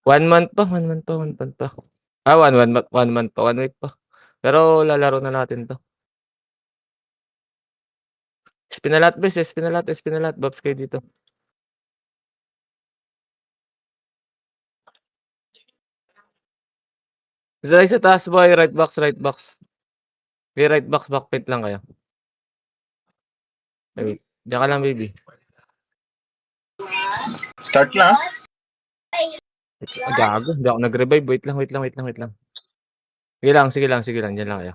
1 month pa, 1 month pa, 1 month pa. 1 month pa, 1 week pa. Pero lalaro na natin 'to. Spinalat bes, Spinalat, Spinalat, babs kayo dito. Dito tayo sa taas boy, right box, right box. Okey, right box, backpit lang kayo. Wait, diyan ka lang baby. Start na. Gago, hindi ako nag-revive. Wait lang, wait lang, wait lang, wait lang. Sige lang, sige lang, sige lang, diyan lang kayo.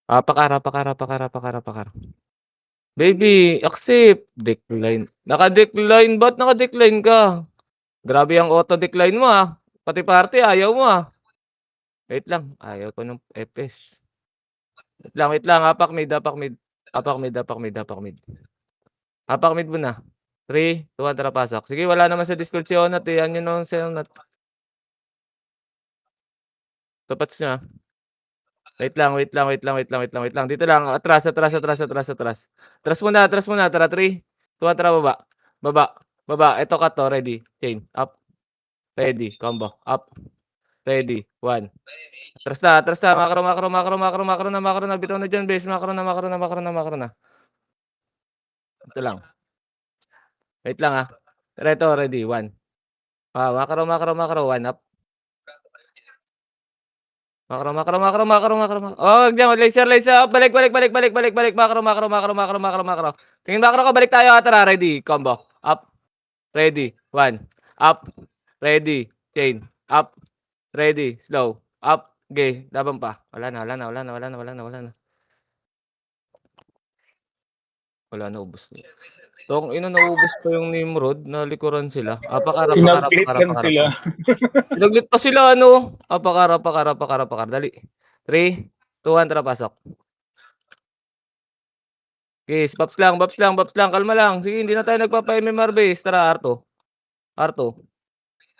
Pakara, pakara, pakara, pakara, pakara. Baby, accept. Decline. Naka-decline, ba't naka-decline ka? Grabe ang auto-decline mo, pati party ayaw mo, Wait lang, ayaw ko ng epes. Wait lang, apak mid, apak mid. Apak mid, apak mid, apak mid. Apak mid muna. 3, 2, 1, tara pasok. Sige, wala naman sa Discord si Onat, yan yun ang si Onat. Tapats niya. Wait lang, wait lang, wait lang, wait lang, wait lang, wait lang. Dito lang, atras, atras, atras, atras, atras. Atras muna, tara 3, 2, 1, tara baba. Baba, baba, eto ka to, ready. Chain, up, ready, combo, up, ready, 1. Atras na, makro, makro, makro, makro, makro na, bitaw na diyan, base, makro na, makro na, makro na, makro na. Ito lang. Wait lang, Eto, ready, 1. Makro, makro, makro, 1 up. Makro, makro, makro, makro, makro, wag diyan, laser, laser, up, balik, balik, balik, balik, balik, balik, makro, makro, makro, makro, makro, makro. Tingin makro ko, balik tayo, tara, ready, combo, up, ready, 1, up, ready, chain, up, ready, slow, up, okay, laban pa. Wala na, wala na, wala na, wala na, wala na, wala na. Wala na, ubos na. Tangina, naubos pa yung Nimrod, nalikuran sila. Pakara, pakara, Sinaglit pakara, lang pakara, sila. pakara. Sinaglit pa sila ano. Pakara, pakara, pakara, pakara. Dali. 3, 2, 1, tara pasok. Yes, Babs lang, Babs lang, Babs lang, kalma lang. Sige, hindi na tayo nagpapa-MMR base. Tara, Arto. Arto.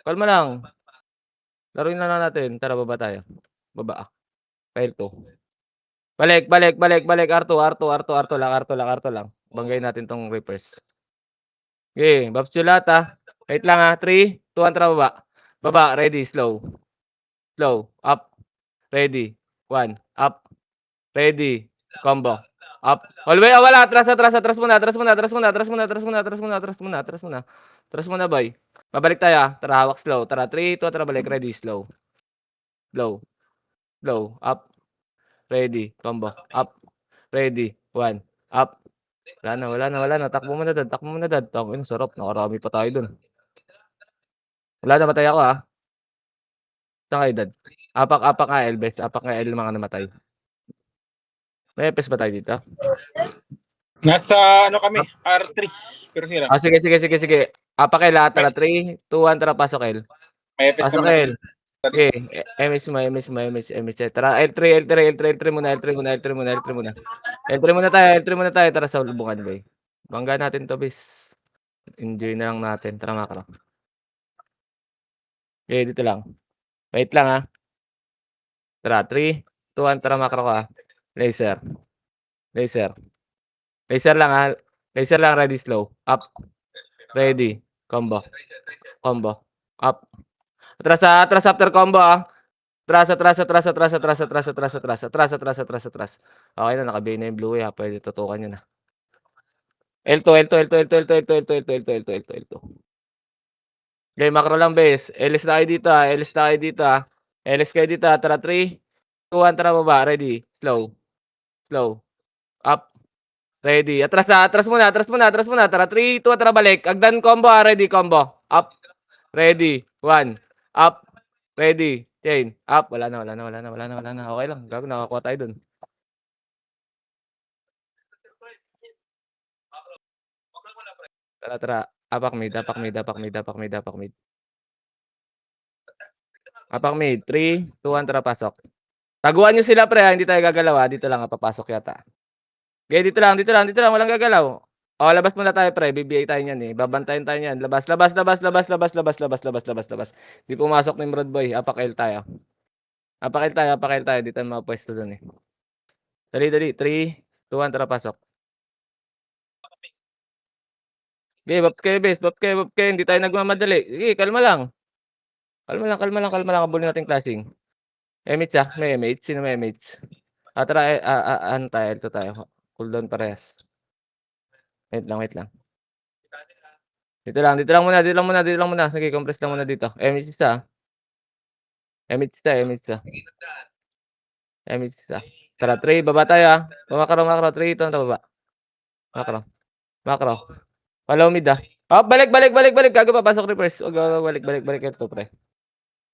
Kalma lang. Laruin na lang natin. Tara, baba tayo. Baba. File 2. Balik, balik, balik, balik. Arto, Arto, Arto, Arto lang, Arto lang, Arto lang. Banggay natin tong Reapers. Okay, Babs Chulata. Wait lang 3, 2, 1, tara baba. Baba, ready, slow. Slow, up, ready, 1, up, ready, combo, up. Wala, atras, atras, atras muna, atras muna, atras muna, atras muna, atras muna, atras muna, atras muna, atras muna. Atras muna, boy. Babalik tayo, tara, hawak slow. Tara, 3, 2, tara, balik, ready, slow. Slow, slow, up, ready, combo, up, ready, 1, up. Wala na, wala na, wala na. Takbo mo na, dad. Takbo mo na, dad. Tangina, sarap. Nakarami pa tayo dun. Wala, namatay ako, Saan kayo, dad? Apak, apak nga, Elbes. Apak nga, El, mga namatay. May epes ba tayo dito? Nasa ano kami, R3. Pero sila. Sige, sige, sige, sige. Apak El, tara, 3, 2, 1, tara, pasok El. May FS Pasok kami na El. Okay, MS mo, MS mo, MS, MS. Tara, L3, L3, L3, L3 muna, L3 muna, L3 muna, L3 muna. L3 muna tayo, L3 muna tayo. Tara sa lubungan, boy. Bangga natin to, bis. Enjoy na lang natin. Tara, makro. Okay, dito lang. Wait lang, Tara, 3, 2, 1, tara, makro ka, Laser. Laser. Laser lang, Laser lang, ready, slow. Up. Ready. Combo. Combo. Up. Atras, atras after combo, Atras, atras, atras, atras, atras, atras, atras, atras, atras, atras, atras, atras. Okey na, naka-bay na yung blue, puwede tutukan yun, L2, L2, L2, L2, L2, L2, L2, L2, L2, L2, L2, L2. Okay, macro lang bes. LS na kayo dito, LS na kayo dito, LS kayo dito, tara 3, 2, 1, tara baba, ready, slow, slow, up, ready. Atras muna, atras muna, atras muna. Tara 3, 2, tara balik. Agdan combo, ready, combo. Up, ready, 1, up, ready, chain, up. Wala na, wala na, wala na, wala na, wala na. Okay lang, gago nakakuha tayo dun. Tara, tara. Apak mid, apak mid, apak mid, apak mid, apak mid. Apak mid, 3, 2, 1, tara pasok. Taguan niyo sila pre, hindi tayo gagalaw, dito lang papasok yata. Okay, dito lang, dito lang, dito lang, walang gagalaw. Labas muna tayo pre, BBA tayo niyan babantayan tayo niyan. Labas, labas, labas, labas, labas, labas, labas, labas, labas, labas. Di pumasok ni Nimrod boy, apak L tayo. Apak L tayo, apak L tayo, dito tayo mapwesto dun Dali, dali, 3, 2, 1, tara pasok. Sige buff kayo bes, buff kayo, buff kayo, hindi tayo nagmamadali. Sige kalma lang. Kalma lang, kalma lang, kalma lang, habulin natin yung clashing. MH, may MH, sino may MH? Ano tayo, ito tayo, cooldown parehas. Wait lang, wait lang. Dito lang muna, dito lang muna, dito lang muna. Sige compress lang muna dito. MH isa, MH isa, MH isa, MH isa. Tara 3 baba tayo, Makro, makro 3 ito na baba. Makro, makro. Follow mid, balik, balik, balik, balik, gago papasok reverse. Wag, wag, balik, balik, balik L2 pre.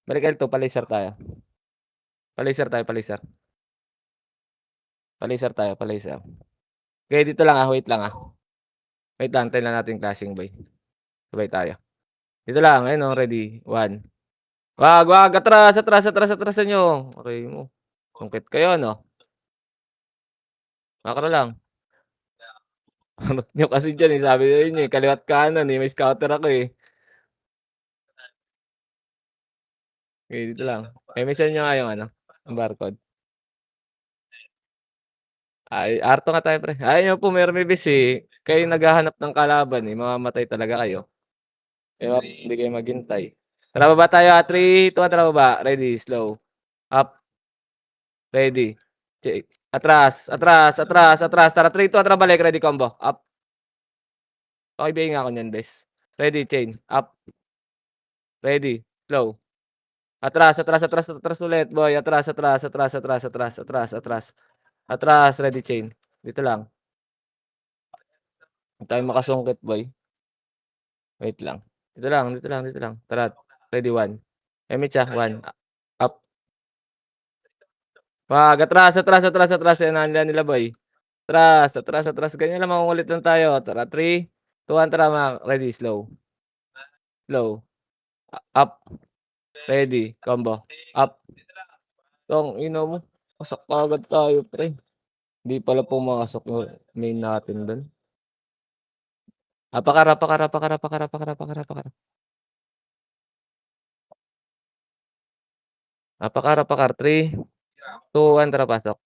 Balik L2, pa-laser tayo. Pa-laser tayo, pa-laser. Pa-laser tayo, pa-laser. Okey dito lang, wait lang, wait lang, antayin lang natin yung clashing boy. Sabay tayo. Dito lang, ayun ready, 1. Wag, wag, atras, atras, atras, atrasan niyo. Aray mo, sungkit kayo 'no? Makro lang. Harot niyo kasi diyan, sabi ko sa inyo, kaliwa't kanan, may scouter ako, Okey dito lang. Emisan niyo nga yung yung barcode. Ay, Arto nga tayo pre. Ayaw niyo pumirme bes, kayo yung naghahanap ng kalaban, mamamatay talaga kayo. Kaya hindi kayo maghintay. Tara baba tayo, 3, 2, tara baba. Ready, slow. Up, ready. Check. Atras, atras, atras, atras. Tara 3, 2, tara balik. Ready combo. Up. Pakibigay nga ako niyan, bes. Ready, chain. Up, ready, slow. Atras, atras, atras, atras ulit, boy. Atras, atras, atras, atras, atras, atras, atras. Atras, ready, chain. Dito lang. Huwag tayong makasungkit, boy. Wait lang. Dito lang, dito lang, dito lang. Tara, ready, 1. MH, 1. Up. Wag, atras, atras, atras, atras. Yan ang nila boy. Atras, atras, atras. Ganyan lang, mangungulit lang tayo. Tara, 3, 2, 1, tara ready, slow. Slow. Up. Ready. Combo. Up. Tangina mo. Pasok kaagad tayo, pre. Hindi pala pumasok yung main natin dun. Apakar, apakar, apakar, apakar, apakar, apakar, apakar. Apakar, apakar. 3, 2, 1, tara pasok.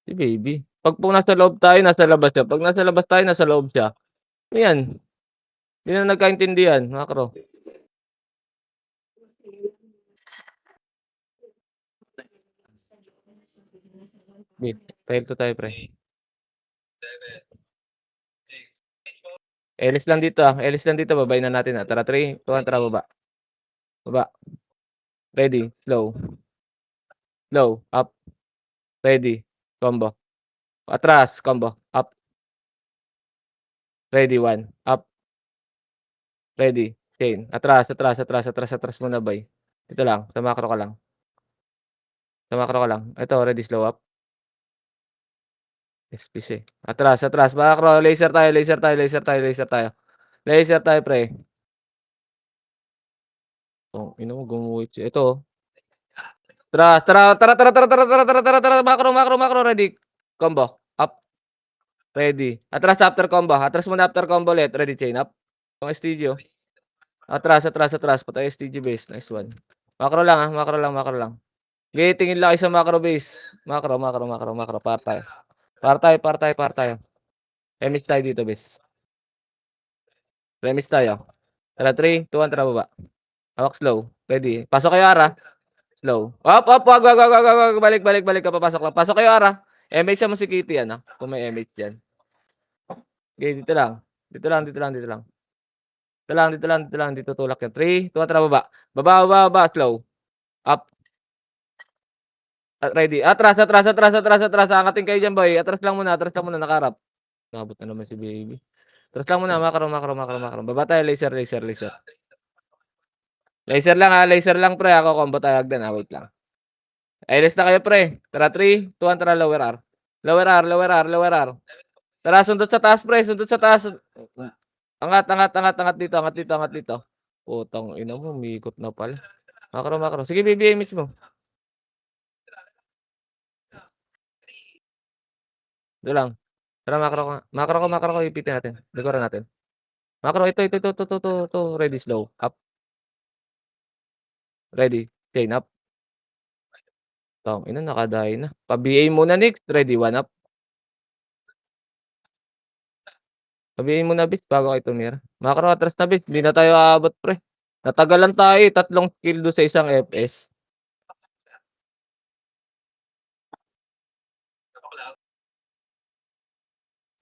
Si baby. 'Pag po nasa loob tayo, nasa labas siya. 'Pag nasa labas tayo, nasa loob siya. Ano yan? Hindi na nagkaintindihan, Macro. Wait, file 2 tayo pre. Elis lang dito, elis lang dito, babayin na natin, Tara 3, 2, 1, tara baba. Baba. Ready, slow. Slow, up, ready, combo. Atras, combo, up, ready, 1, up, ready, chain. Atras, atras, atras, atras, atras muna boy. Dito lang, sa macro ka lang. Sa macro ka lang. Ito, ready, slow up. SPC. Atras, atras, macro, laser tayo, laser tayo, laser tayo, laser tayo. Laser tayo pre. Ina mo gumuhit siya. Ito, atras, tara, tara, tara, tara, tara, tara, tara, tara, tara, macro, macro, macro, ready. Combo, up, ready. Atras after combo, atras muna after combo ulit. Ready, chain up. Yung STG, Atras, atras, atras. Patay STG base. Nice one. Macro lang, macro lang, macro lang. Okey, tingin lang kayo sa macro base. Macro, macro, macro, macro. Par tayo. Par tayo, par tayo, par tayo. Remis tayo dito base. Remis tayo. Tara 3, 2, 1, tara baba. Hawak slow. Ready. Pasok kayo Ara. Slow. Up, up, wag, wag, wag, wag, wag, wag. Balik, balik, balik. Papasok lang. Pasok kayo Ara. MH mo si Kitty yan, kung may MH diyan. Okey, dito lang. Dito lang, dito lang, dito lang. Dito lang, dito lang, dito lang. Dito tulak yan. 3, 2, 1, tara baba. Baba, baba, baba. Slow. Up. Ready. Atras, atras, atras, atras, atras. Aangatin kayo diyan boy. Atras lang muna nakaharap. Umabot na naman si baby. Atras lang muna. Macro, macro, macro, macro. Baba tayo. Laser, laser, laser. Laser lang laser lang pre. Ako combo tayo hagdan wait lang. Alis na kayo pre. Tara 3, 2, 1, tara lower R. Lower R, lower R, lower R. Tara sundot sa taas pre, sundot sa taas. Angat, angat, angat, angat dito, angat dito, angat dito. Putang ina mo, umiikot na pala. Macro, macro. Sige BBMH mo. Dito lang. Tara macro ka. Macro ko ipitin natin. Dekoran natin. Macro ito. Ready slow. Up. Ready. Chain up. Tangina nakadayo na. Pa-BA muna next. Ready, 1 up. Sabihin mo na bis bago kayo tumira. Macro atras na bis, hindi na tayo aabot pre. Natagalan tayo, eh, 3 kill dun sa isang FS.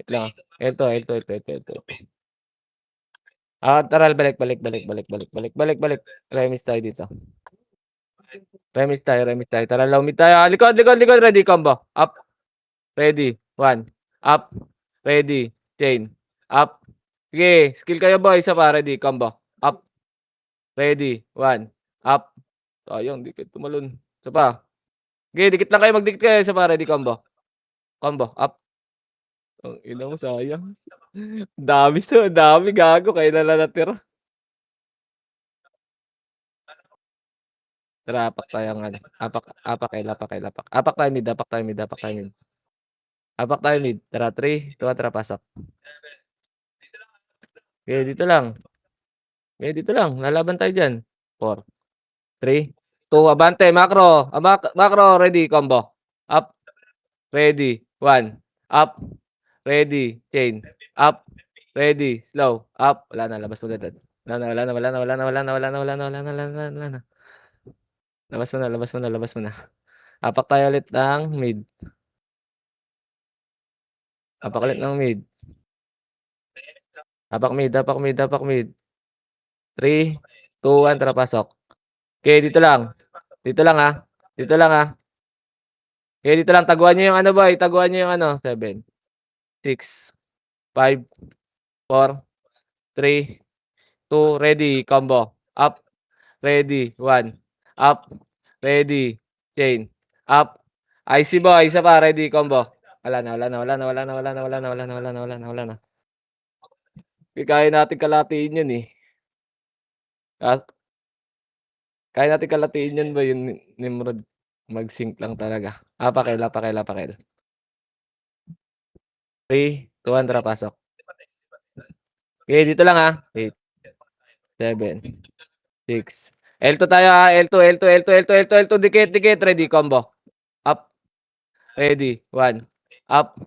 Wait lang, eto. Tara balik. Remis tayo dito. Remis tayo. Tara low mid tayo. Likod. Ready combo. Up. Ready. 1. Up. Ready. Chain. Up. Sige, skill kayo boy. Isa pa. Ready. Combo. Up. Ready. 1. Up. Sayang, di kayo tumalon. Isa pa. Sige, dikit lang kayo. Magdikit kayo. Isa pa. Ready. Combo. Combo. Up. Ang ina mo, sayang. Dami gago. Kayo na lang natira. Tara, apak tayo ng ano. Apak tayo mid. Apak tayo mid. Tara, 3, 2, tara, pasok. Okay, dito lang. Lalaban tayo diyan. 4, 3, 2, abante. Macro. Ready. Combo. Up. Ready. 1. Up. Ready. Chain. Up. Ready. Slow. Up. Wala na. Labas mo agad. Wala na. Labas mo na. Apak tayo ulit ng mid. Apak ulit ng mid. Apak mid. 3, 2, 1, tara, pasok. Okay, dito lang. Dito lang, ha. Okay, dito lang. Taguan niyo yung ano, boy. 7, 6, 5, 4, 3, 2, ready. Combo. Up. Ready. 1. Up. Ready. Chain. Up. IC boy. Isa pa. Ready. Combo. Wala na. Kaya natin kalatiin yan, eh. Kas Kaya natin kalatiin yan boy, yung Nimrod. Mag-sync lang talaga. Pakel. 3, 2, 1, tara, pasok. Okay, dito lang, ha. 8, 7, 6. L2 tayo, ha. L2. Dikit. Ready, combo. Up. Ready. 1. Up.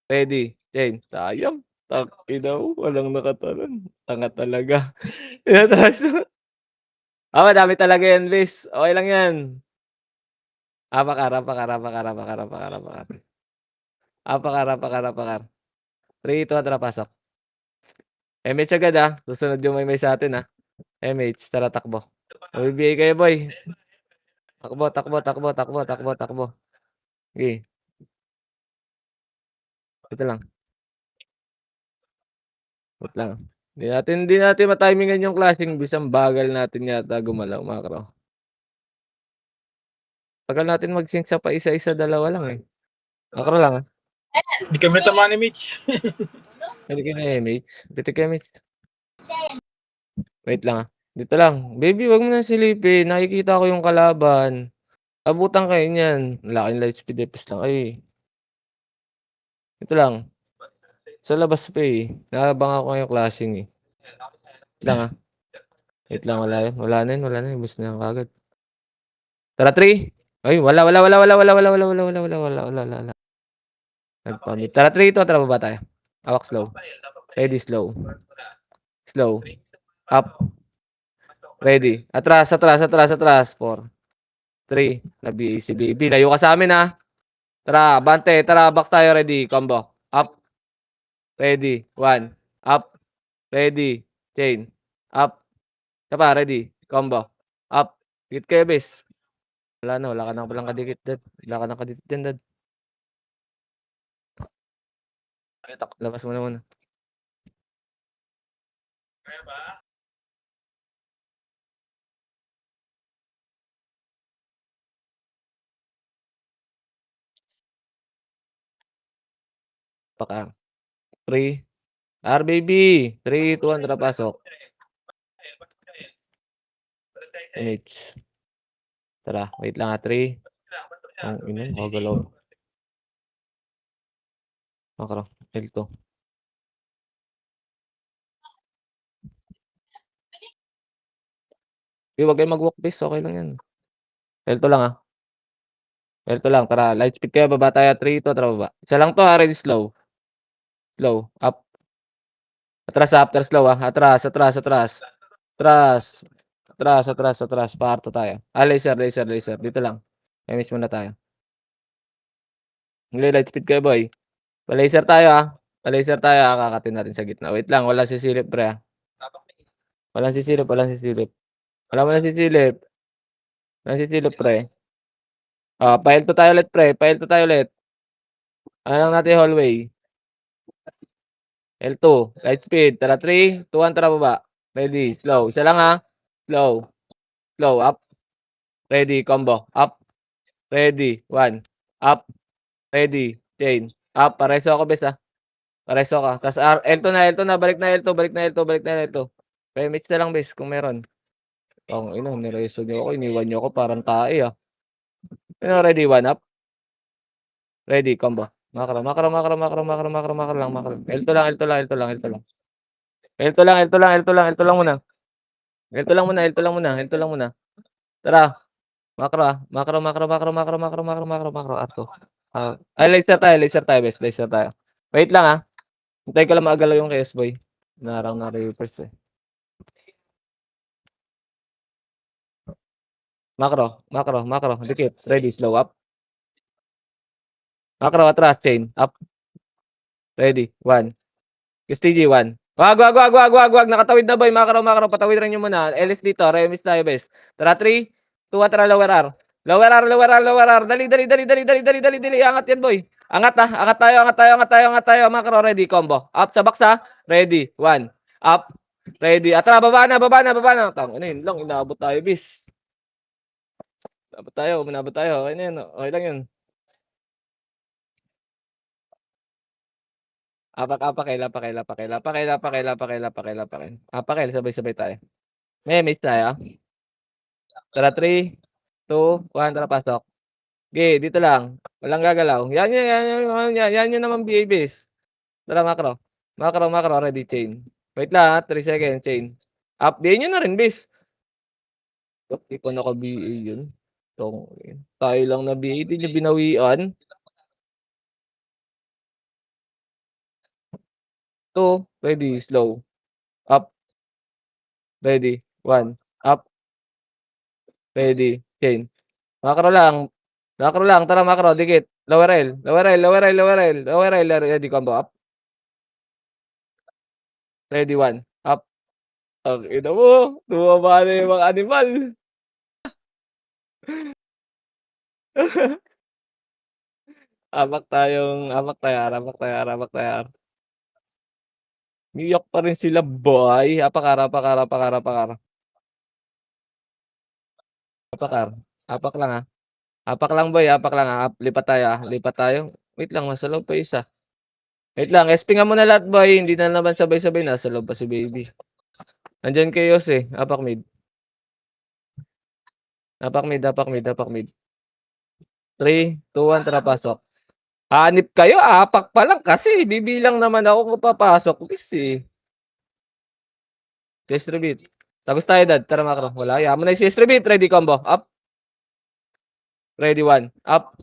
Ready. Chain. Sayang. Tangina mo, walang nakatalon. Tanga talaga. Tinataas mo. Madami talaga yan, Liz. Okey lang yan. Apakar. 3, 2, tara, pasok. MH agad, susunod yung maymay sa'tin, MH, tara, takbo. OBBA kayo boy. Takbo. Sige, ito lang, wait lang. Hindi natin ma-timingan yung clashing bis, ang bagal natin yata gumalaw, Macro. Tagal natin mag-sync sa paisa-isa, dalawa lang, Macro lang, Hindi kami tama ni Mitch. Pwede kayo na MH. Pitik kayo, MH. Wait lang, dito lang. Baby, wag mo na silipin, nakikita ko yung kalaban. Abutan kayo niyan. Wala kayong light speed, FPS lang kayo, Ito lang, sa labas pa, naabangan ko yung clashing, Wait lang, Wait lang, wala na yun, ubos na kaagad. Tara, 3. Ay, wala. Nagpa-mid. Tara, 3, 2, tara, baba tayo. Hawak slow. Ready, slow. Up. Ready. Atras. 4, 3. Labi, si baby. Layo ka sa amin, Tara, bante. Tara, box tayo. Ready. Combo. Up. Ready. 1. Up. Ready. Chain. Up. Isa pa. Ready. Combo. Up. Hit kayo, bes. Wala ka na palang kadikit, dad. Wala ka ng kadikit dyan, dad. Labas mo na muna. Paka. 3. baby. 3, 2, 1, tara, pasok. Minutes. Tara, wait lang, 3. Ang ina, nakagalaw. Macro, L2. Wag kayong mag-walk base, okey lang yan. L2 lang, L2 lang, tara, light speed kayo, baba tayo, 3, 2, tara, baba. Isa lang 'to, ready, slow. Up. Atras, after slow, atras, atras, atras. Atras, atras, atras, atras, pa-arto tayo. Laser, laser, laser, dito lang. MH muna tayo. Light speed kayo boy. Pa-laser tayo, pa-laser tayo, kakatin natin sa gitna. Wait lang, walang sisilip pre, walang sisilip, walang sisilip. Wala mo sisilip, walang sisilip pre. Pa-L2 tayo ulit pre, pa-L2 tayo ulit. Ano lang natin hallway. L2, light speed, tara 3, 2, 1, tara baba. Ready, slow, isa lang slow, slow, up, ready, combo, up, ready, 1, up, ready, chain, up, pareso ako bes pareso ka, tas L2 na, L2 na, balik na L2, balik na L2, balik na L2. Remix na lang bes kung meron. Ina, nireso niyo ako, iniwan niyo ako parang tae ready, 1, up, ready, combo, makro, makro, makro, makro, makro, makro, makro lang, makro. L2 lang, L2 lang, L2 lang, L2 lang. L2 lang, L2 lang, L2 lang, L2 lang muna. L2 lang muna, L2 lang muna, L2 lang muna. Tara, makro, makro, makro, makro, makro, makro, makro, makro, makro, Arto. Laser tayo bes, laser tayo. Wait lang hintayin ko lang magalaw yung KS boy. Narang na reverse Makro, makro, makro, dikit, ready, slow up. Makro, atras, chain, up, ready, 1. STG 1. Wag, nakatawid na boy, makro, makro, patawid rin nyo muna. LS dito, remis tayo bes. Tara 3, 2, tara lower R. Lower R, lower R, lower R. Dali, dali, dali, dali, dali, dali, dali, dali. Angat yan boy. Angat angat tayo, angat tayo, angat tayo, angat tayo. Makro, ready, combo. Up sa box ready, 1. Up, ready. Atara, baba na, baba na, baba na. Tang, yun lang, inaabot tayo bis. Manabot tayo. Okay na yun, okay lang yun. Apakel, sabay-sabay tayo. May tayo. Tara 3, 2, 1, tara pasok. Okey, dito lang, walang gagalaw. Yan yung naman BA base. Tara makro, makro, makro, ready chain. Wait lang 3 seconds chain. Up, BA niyo na rin base. Di pa naka-BA yun. Tayo lang na BA, di niyo binawian. 2, ready, slow. Up, ready, 1, up, ready, chain. Makro lang, makro lang, tara makro, dikit. Lower L, lower L, lower L, lower L, lower L, ready combo up. Ready 1, up. Tangina mo, bumaba na yung mga animal. Amak tayo, amak tayo, amak tayo. Umiiyak pa rin sila boy. Apakar, apakar, apakar, apakar. Apakar. Apak lang Apak lang boy, apak lang lipat tayo lipat tayo. Wait lang, nasa loob pa isa. Wait lang, SP nga muna lahat boy, hindi na naman sabay-sabay, nasa loob pa si baby. Nandiyan chaos apak mid. Apak mid, apak mid, apak mid. 3, 2, 1, tara pasok. Hanip kayo, apak pa lang kasi bibilang naman ako kung papasok bis CS repeat. Tagos tayo dad, tara makro. Wala, yaman na yung CS repeat, ready combo. Up, ready 1. Up,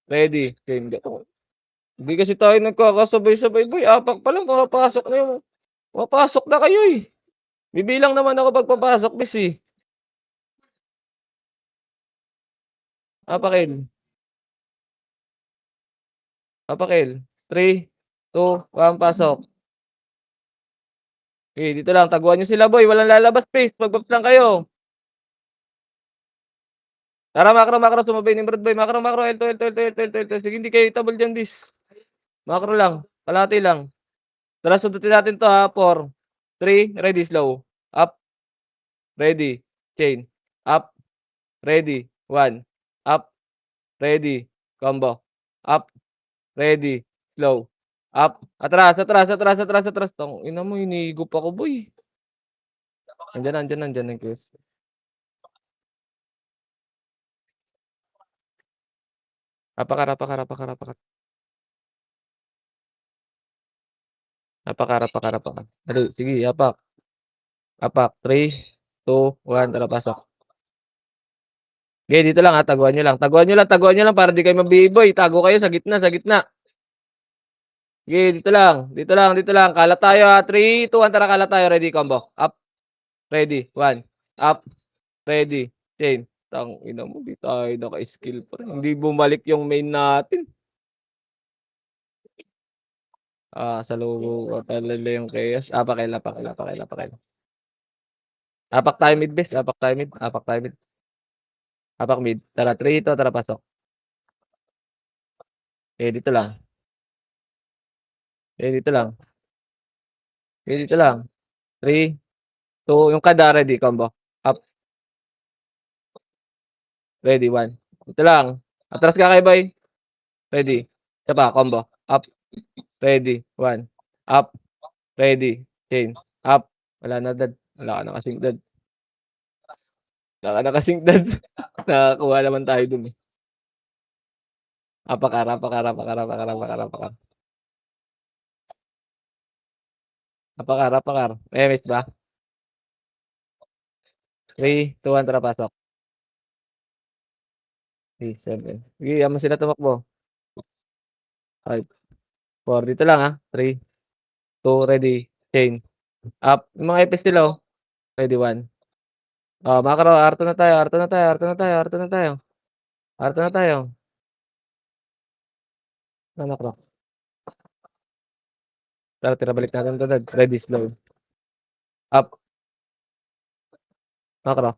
ready. Hindi kasi tayo nagkakasabay-sabay boy, apak pa lang pumapasok na yung pumapasok na kayo Bibilang naman ako pag bis Apakil, apakil. 3, 2, 1, pasok. Okey, dito lang taguan niyo sila boy, walang lalabas please, mag-buff lang kayo. Tara makro, makro sumabay ni Brad boy, makro, makro, L2, L2, L2, L2, L2, L2. Sige hindi kayo itabol diyan bis. Makro lang, kalahati lang. Tara sundutin natin 'to 4, 3, ready slow. Up, ready, chain. Up, ready, 1. Up, ready, combo. Up, ready, slow. Up, atras, atras, atras, atras, atras. Tangina mo hinihigop ako boy. Nandiyan na yung quest. Apakar, apakar, apakar, apakar. Apakar, apakar, apakar. Dali, sige apak. Apak, 3, 2, 1, tara pasok. Okey dito lang taguan niyo lang, taguan niyo lang, taguan niyo lang para di kayo mabiboy, tago kayo sa gitna, sa gitna. Sige, dito lang, dito lang, dito lang. Kalat tayo, 3, 2, 1, tara kalat tayo. Ready, combo. Up, ready, 1, up, ready, chain. Tangina mo, di tayo naka-skill pa rin. Hindi bumalik yung main natin. Salubong ko talaga yung chaos. Pakila, pakila, pakila, pakila. Apak tayo mid bes, apak tayo mid, apak tayo mid. Apak mid. Tara, 3 to, tara pasok. Dito lang. Dito lang. Dito lang. 3, 2, yung kada ready, combo. Up, ready, 1. Dito lang. Atras ka kay boy. Ready. Isa pa, combo. Up, ready, 1. Up, ready, chain. Up. Wala na dad. Wala ka na kasing dad. Wala ka na kasing dad. Nakakuha naman tayo dun eh. Apakar, apakar, apakar, apakar, apakar, apakar. Apakar, apakar. May miss ba? 3, 2, 1, tara pasok. 3, 7. Sige, yaman sila tumakbo. 5, 4. Dito lang, 3, 2, ready, chain. Up. Yung mga epis nila, oh. Ready, 1. Macro, arto na tayo, arto na tayo, arto na tayo, arto na tayo. Arto na tayo. Macro. Tara, tira balik natin 'to dad. Ready, slow. Up. Macro.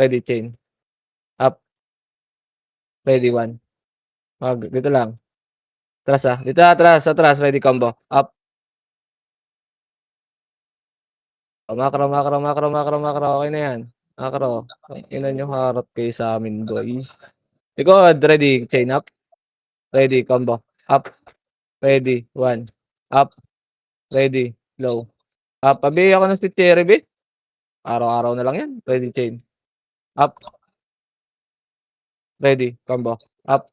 Ready, chain. Up. Ready, 1. Dito lang. Atras, dito atras, atras, ready, combo. Up. Macro, macro, macro, macro, macro. Okey na 'yan. Macro. Tangina niyo, harot kayo sa'min boys. Likod, ready, chain up. Ready, combo. Up. Ready, 1. Up. Ready, low. Up. Pabili ako ng sweet cherry be. Araw-araw na lang 'yan. Ready, chain. Up. Ready, combo. Up.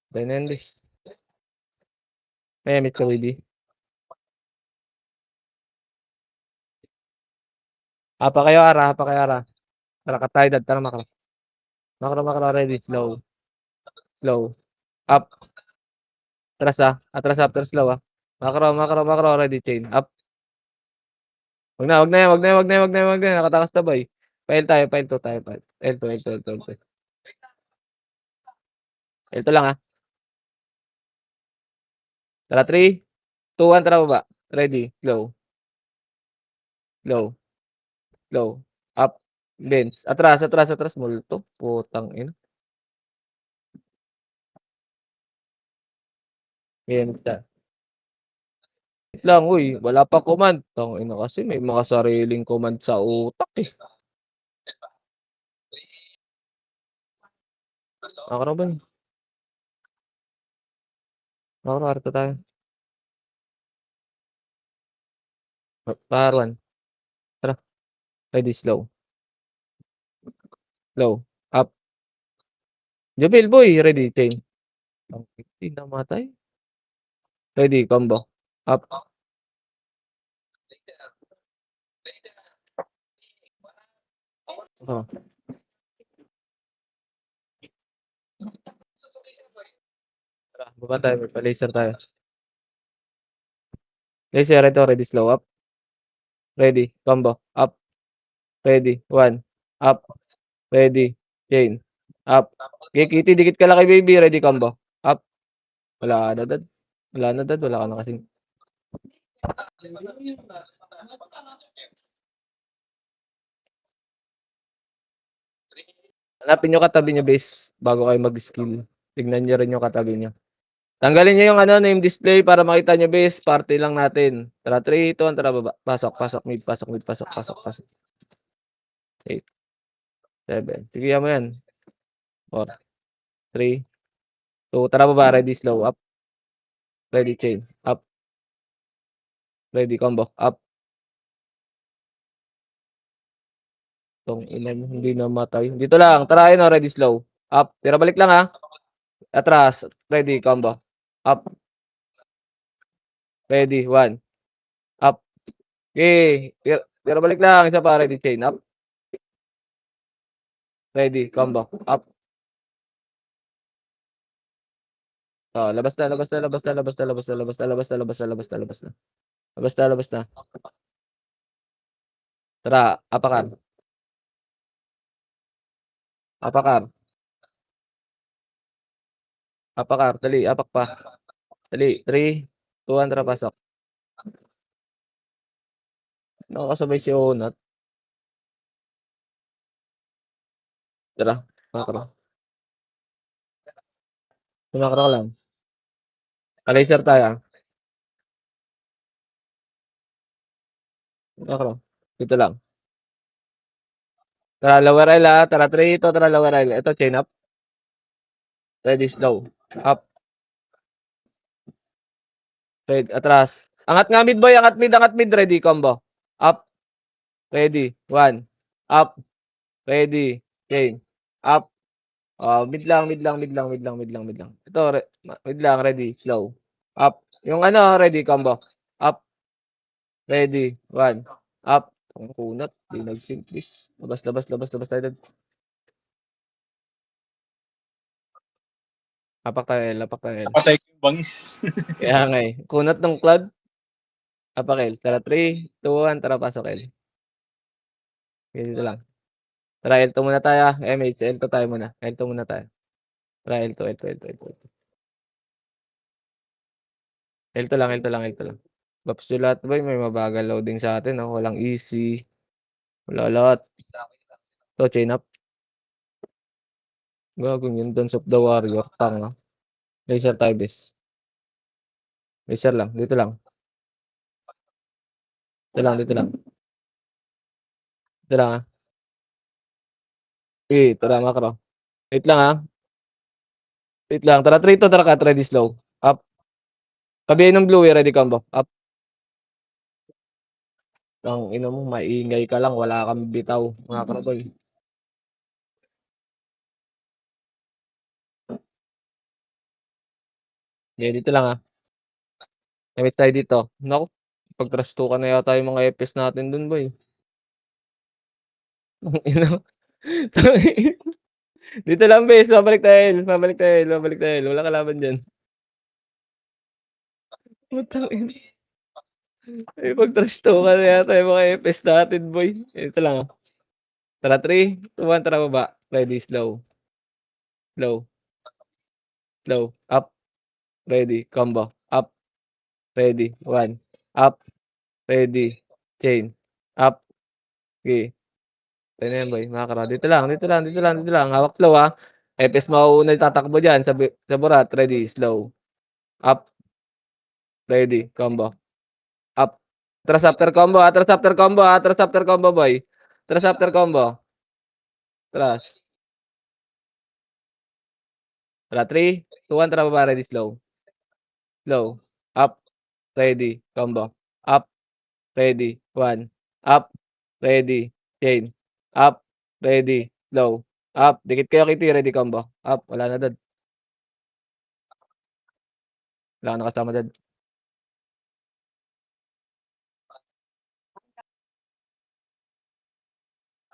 Dynendis. May meet ka baby. Hapa kayo ara. Tara cut tayo dad, tara macro. Macro, macro, ready, slow. Slow. Up. Atras, atras after slow, Macro, macro, macro, ready, chain. Up. Wag na, wag na yan, wag na yan, wag na yan, wag na yan, wag na yan. Nakatakas na boy. File tayo, file 2 tayo, file. L2, L2, L2, L2. L2 lang, Tara, 3, 2, 1, tara baba. Ready, slow, slow, slow. Up. Bench. Atras, atras, atras. Multo. Putang ina. Bench ka. Wait lang, uy. Wala pa command. Tangina kasi may mga sariling command sa utak eh. Macro ba? Macro, arto tayo. Paharuan. Tara. Ready, slow. Slow. Up. Jabil boy. Ready, chain. Ang hindi namatay. Ready, combo. Up. Oh. Tara, baba tayo. Magpa-laser tayo. Laser ito. Ready, slow. Up. Ready, combo. Up. Ready, 1. Up. Ready, chain. Up. Okay, Kitty, dikit ka lang kay baby. Ready, combo. Up. Wala na dad. Wala na dad. Wala ka na kasing. Hanapin niyo katabi niyo base bago kayo mag-skill. Tignan niyo rin yung katabi niyo. Tanggalin niyo yung ano, name display para makita niyo base. Party lang natin. Tara, 3, 2, 1, tara baba. Pasok, pasok mid, pasok mid, pasok, pasok, pasok. 8, 7. Sige mo yan. 4, 3, 2, tara baba. Ready, slow. Up. Ready, chain. Up. Ready, combo. Up. Tangina niyo, hindi namatay. Dito lang. Tara, ayun ready, slow. Up. Tira balik lang Atras. Ready, combo. Up. Ready, 1. Up. Okay. Tira balik lang. Isa pa. Ready, chain. Up. Ready, combo. Up. Oh, labas na, labas na, labas na, labas na, labas na, labas na, labas na, labas na, labas na, labas na. Labas na, labas na. Tara, apakan. Apakar, apakar, dali, apak pa. Dali, 3, 2, 1, tara pasok. Nakakasabay si Onat. Tara, makro. Sumakro ka lang. Pa-laser tayo, ah. Makro. Dito lang. Tara, lower aisle, ah. Tara, 3, ito, tara, lower aisle. Ito, chain up. Ready, slow. Up, red, atras. Angat nga mid boy, angat mid, ready, combo. Up, ready, 1. Up, ready, chain. Up. Oh, mid lang, mid lang, mid lang, mid lang, mid lang, mid lang. Ito, mid lang, ready, slow. Up. Yung ano, ready, combo. Up, ready, 1. Up. Ang kunat, di nag-sync, please. Labas, labas, labas, labas tayo. Apak tayo L, apak tayo L. Napatay ko yung bangis. Kaya nga eh. Kunat ng cloud. Apak L. Tara, 3, 2, 1, tara, pasok L. Okay, dito lang. Tara, L2 muna tayo, ah. MH, L2 tayo muna. L2 muna tayo. Tara, L2, L2, L2, L2. L2 lang, L2 lang, L2 lang. Baps to lahat boy, may mabagal loading sa atin, oh. Walang easy. Wala lahat. Ito, chain up. Gagawin yun, Dance of the Warrior. Tanga. Laser tayo, bes. Laser lang, dito lang. Dito lang, dito lang. Dito lang, ah. Okay, tara, makro. Wait lang, ah. Wait lang. Tara, 3 to, tara ka, ready, slow. Up. Tabihin ng blue, ready, combo. Up. Ang ina mo, maingay ka lang, wala kang bitaw, mga kaboy. Okay, dito lang, ah. Limit tayo dito. Naku, pag-trastukan na yata yung mga FPS natin dun, boy. Ang ina. Dito lang, bes. Babalik tayo, babalik tayo, babalik tayo. Wala kalaban diyan. Putang ina. Ay, pag-trastukan na yata yung mga FPS natin, boy. Ito lang, ah. Tara, 3, 2, 1, tara baba. Ready, slow. Slow, slow. Up, ready, combo. Up, ready, 1. Up, ready, chain. Up, okey. Puwede na yan boy, makakara. Dito lang, dito lang, dito lang, dito lang. Hawak slow, ah. FPS mauuna yung tatakbo diyan sa burat. Ready, slow. Up, ready, combo. Up. Atras after combo, atras after combo, atras after combo boy. Atras after combo. Atras. Tara, 3, 2, 1, tara baba. Ready, slow. Slow. Up, ready, combo. Up, ready, 1. Up, ready, chain. Up, ready, slow. Up, dikit kayo Kitty, ready, combo. Up, wala na dun. Wala ka na kasama dun.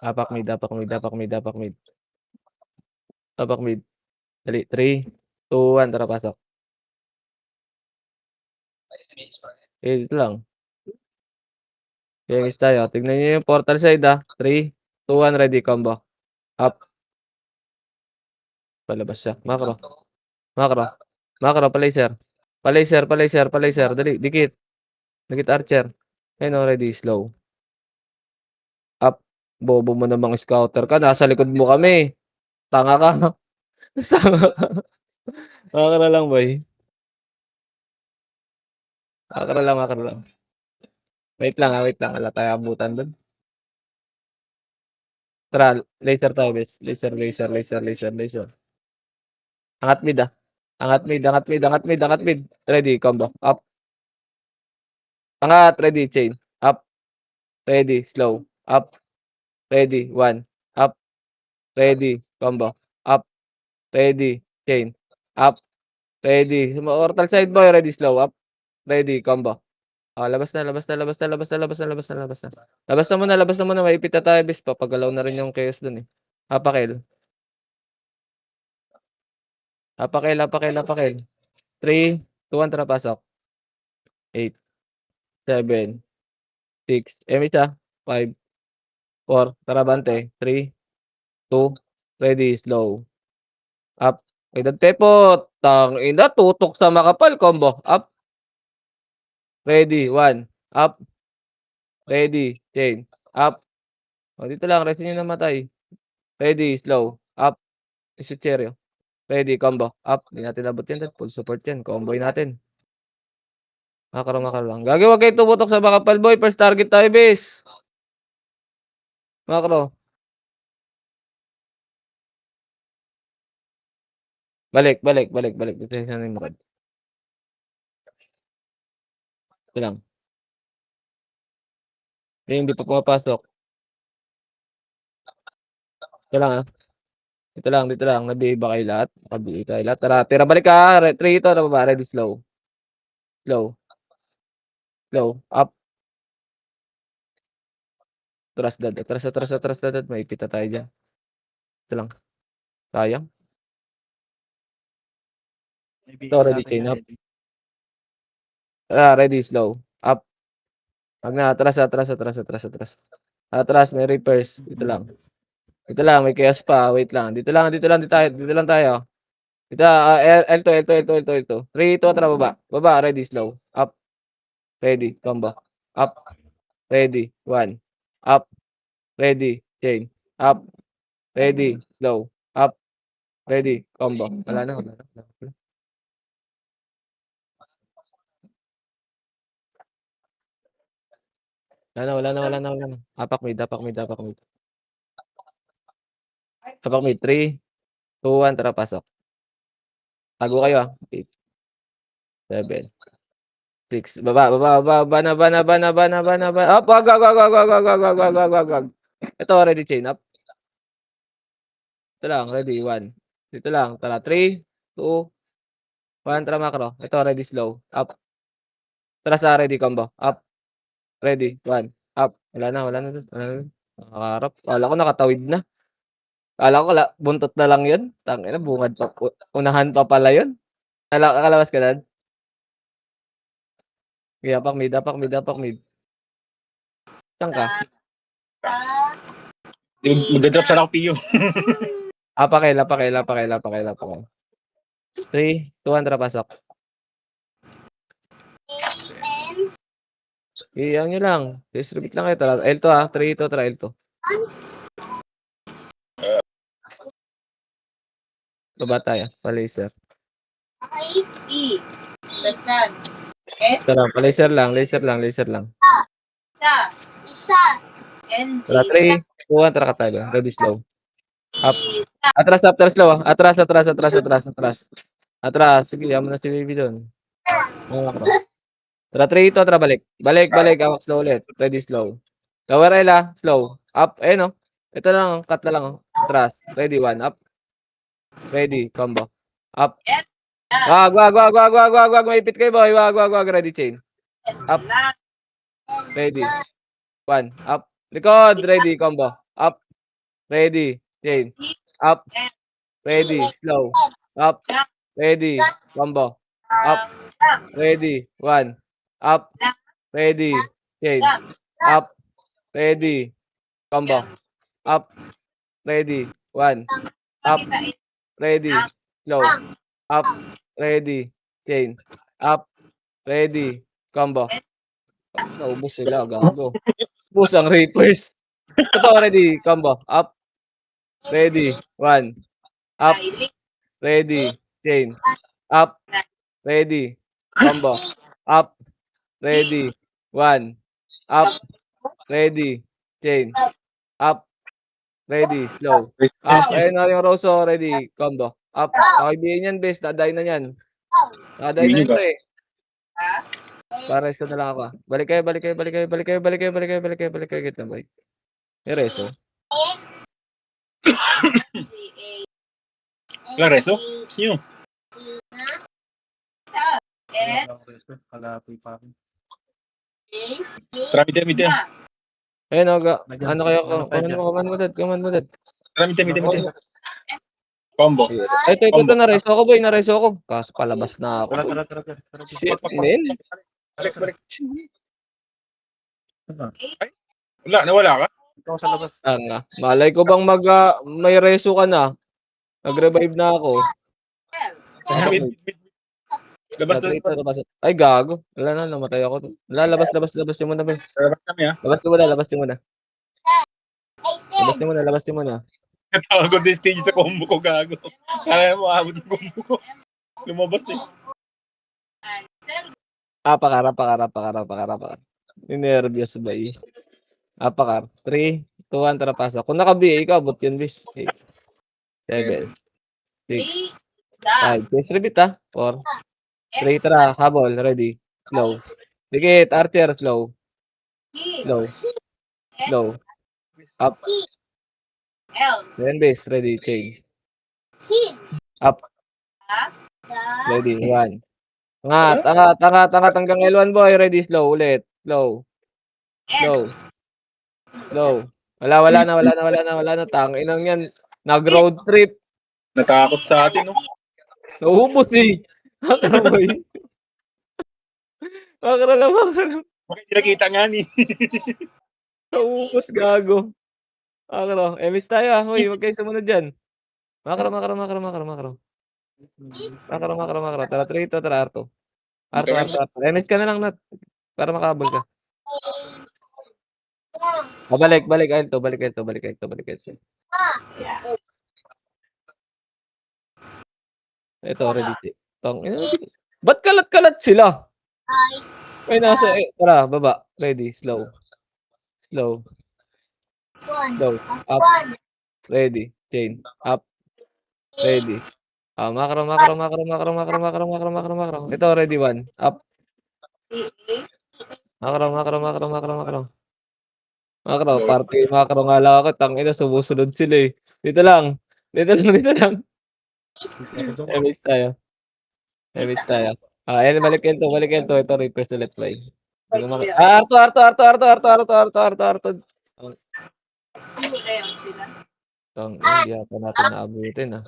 Apak mid, apak mid, apak mid, apak mid. Apak mid. Dali, 3, 2, 1, tara pasok. Eh, dito lang. Kengis tayo. Tignan niyo yung portal side, ah. 3, 2, 1, ready, combo. Up. Palabas siya. Makro. Makro. Makro, pa-laser. Pa-laser, pa-laser, pa-laser. Dali, dikit. Dikit archer. Ayun, oh, ready, slow. Up. Bobo mo namang scouter ka. Nasa likod mo kami. Tanga ka. Tanga ka. Makro lang, boy. Makro lang, makro lang. Wait lang, ah, wait lang. Wala tayong abutan dun. Tara, laser tayo, bes. Laser, laser, laser, laser, laser. Angat mid, ah. Angat mid, angat mid, angat mid, angat mid. Ready, combo. Up. Angat, ready, chain. Up. Ready, slow. Up. Ready, 1. Up. Ready, combo. Up. Ready, chain. Up. Ready. Mortal side boy, ready, slow. Up. Ready, combo. Oh, labas na, labas na, labas na, labas na, labas na, labas na, labas na. Labas na muna, labas na muna. Maipit na tayo, bis. Papagalaw na rin yung chaos dun eh. Apakel. Apakel, apakel, apakel. 3, 2, 1, tara pasok. 8, 7, 6, isa, 5, 4, tara bante. 3, 2, ready, slow. Up, edad tepot, tangina tutok sa makapal, combo. Up, ready, 1, up, ready, chain, up. O dito lang, rest nyo namatay. Ready, slow, up, Isucheryo. Ready, combo, up. Di natin abot yan, full support yan, comboy natin. Makro lang. Gagi, wag kayo tumutok sa makapal boy, first target tayo, base. Makro. Balik. Dito yung makad. Ito lang. Hindi pa pumapasok. Ito lang ah. Dito lang. Nabiba kayo lahat. Nakabiba kayo lahat. Tara, balik ka. 3 ito. Ano ba? Ready, slow. Up. Atras dad. Maipit na tayo dyan. Ito lang. Sayang. Ito, ready, chain up. Ready, slow. Up. Wag na. Atras. Atras, may reverse. Dito lang, may chaos pa. Wait lang. Dito lang tayo. Ito, L2. 3, 2, tara, baba. Baba, ready, slow. Up. Ready, combo. Up. Ready, 1. Up. Ready, chain. Up. Ready, slow. Up. Ready, combo. Wala na. Wala na. Apak mid. Apak mid. 3, 2, 1, tara, pasok. Tago kayo ah. 8, 7, 6. Baba na. Up, wag. Ito, ready, chain up. Ito lang, ready, 1. Dito lang, tara, 3, 2, 1, tara, makro. Ito, ready, slow. Up. Tara sa ready, combo. Up. Ready, 1. Up. Wala na. Nakakarap. Kala ko nakatawid na. Kala ko buntot na lang yun. Tangina, bungad pa. Unahan pa pala yun. Nakalawas ka na? Okay, apak mid. Saan ka? Magdadrop sana ako PU. Apakel. 3, 2, 1, tara, pasok. Iyang nyo lang. Distribute lang kayo. Tara, L2 ah. 3 ito, tara, L2. Baba tayo. Pa-laser. E. Lasag. S. Tara, pa-laser lang. Isa. NG. Tara, 3, 2, 1, tara, katago. Ready, slow. Up. Isa. Atras, slow ah. Atras. Sige, yaman na si baby doon. Tara, 3 ito, tara, balik. Awak slow ulit. Ready, slow. Lower L ah. Slow. Up. No. Ito lang, cut na lang. Atras. Ready, 1. Up. Ready, combo. Up. Wag. Maipit kayo, boy. Wag. Ready, chain. Up. Ready. 1. Up. Likod. Ready, combo. Up. Ready, chain. Up. Ready, slow. Up. Ready, combo. Up. Ready, 1. Up. Ready, chain. Up. Ready, combo. Up. Ready, 1. Up. Ready, slow. Up. Ready, chain. Up. Ready, combo. Naubos sila, gago. Ubos ang Reapers. Ito, ready, combo. Up. Ready, 1. Up. Ready, chain. Up. Ready, combo. Up. Ready, 1. Up. Ready, chain. Up. Ready, slow. Up. Ayun na yung Rosso, ready, combo. Up. Nakabihin yan, best. Daday na yan. Daday na yan, pre. Para reso na lang ako. Balik kayo. Get na, boy. May reso. Wala reso? Sino? Tara, mid. Ayun, ano kayo? Kuman mo dad. Tara, mid. Combo. Ay, ito, na-reso ako, boy. Nareso ako. Kaso palabas na ako. Tara, boy. tara, tara, tara. Shit, man. Balik. Wala, nawala ka? Ikaw sa labas. Malay ko bang may reso ka na. Nag-revive na ako. Sa mid. Labas na, labas. Labas. Ay, gago. Wala na, namatay ako. Wala, labas niyo muna, boy. Labas kami ha. Labas niyo muna. Labas niyo muna. Natawag ko sa stage sa combo ko, gago. Kaya mo, abot yung combo ko. Lumabas eh. Apakar. Ninervyos ba eh? Apakar. 3, 2, 1, tara pasok. Kung naka-BA ka, abot yun, bis. 8, 7, 6, 5. Please repeat ha. 4, 3, tara. Habol. Ready. Slow. Dikit. Archer. Slow. Up. Then base. Ready. Chain. Up. Ready. 1. Angat. Hanggang L1 boy. Ready. Slow. Ulit. Slow. Wala na. Tanginang yan. Nag-road trip. Natakot sa atin, no? Naubos eh. Makaraboy. Makaralam. Bakit hindi nakita nga ni? Naubos, gago. Makaro. Miss tayo ah. Hoy, huwag kayo sumunod dyan. Makaro. Tara, 3 ito. Tara, Arto. Miss ka na lang, Nat. Para makahabol ka. Balik. Ayun to. Balik. Ito, ready. Ba't kalat-kalat sila? May nasa, tara, baba. Ready, slow. Up. Ready, chain. Up. Ready. Makro. Ito, ready, 1. Up. Makro. Makro nga lang ako. Tangina, sumusunod sila eh. Dito lang. Miss tayo. Ayan, balik yan to. Ito, request ulit, boy. Arto. Hindi yata natin naabutin ah.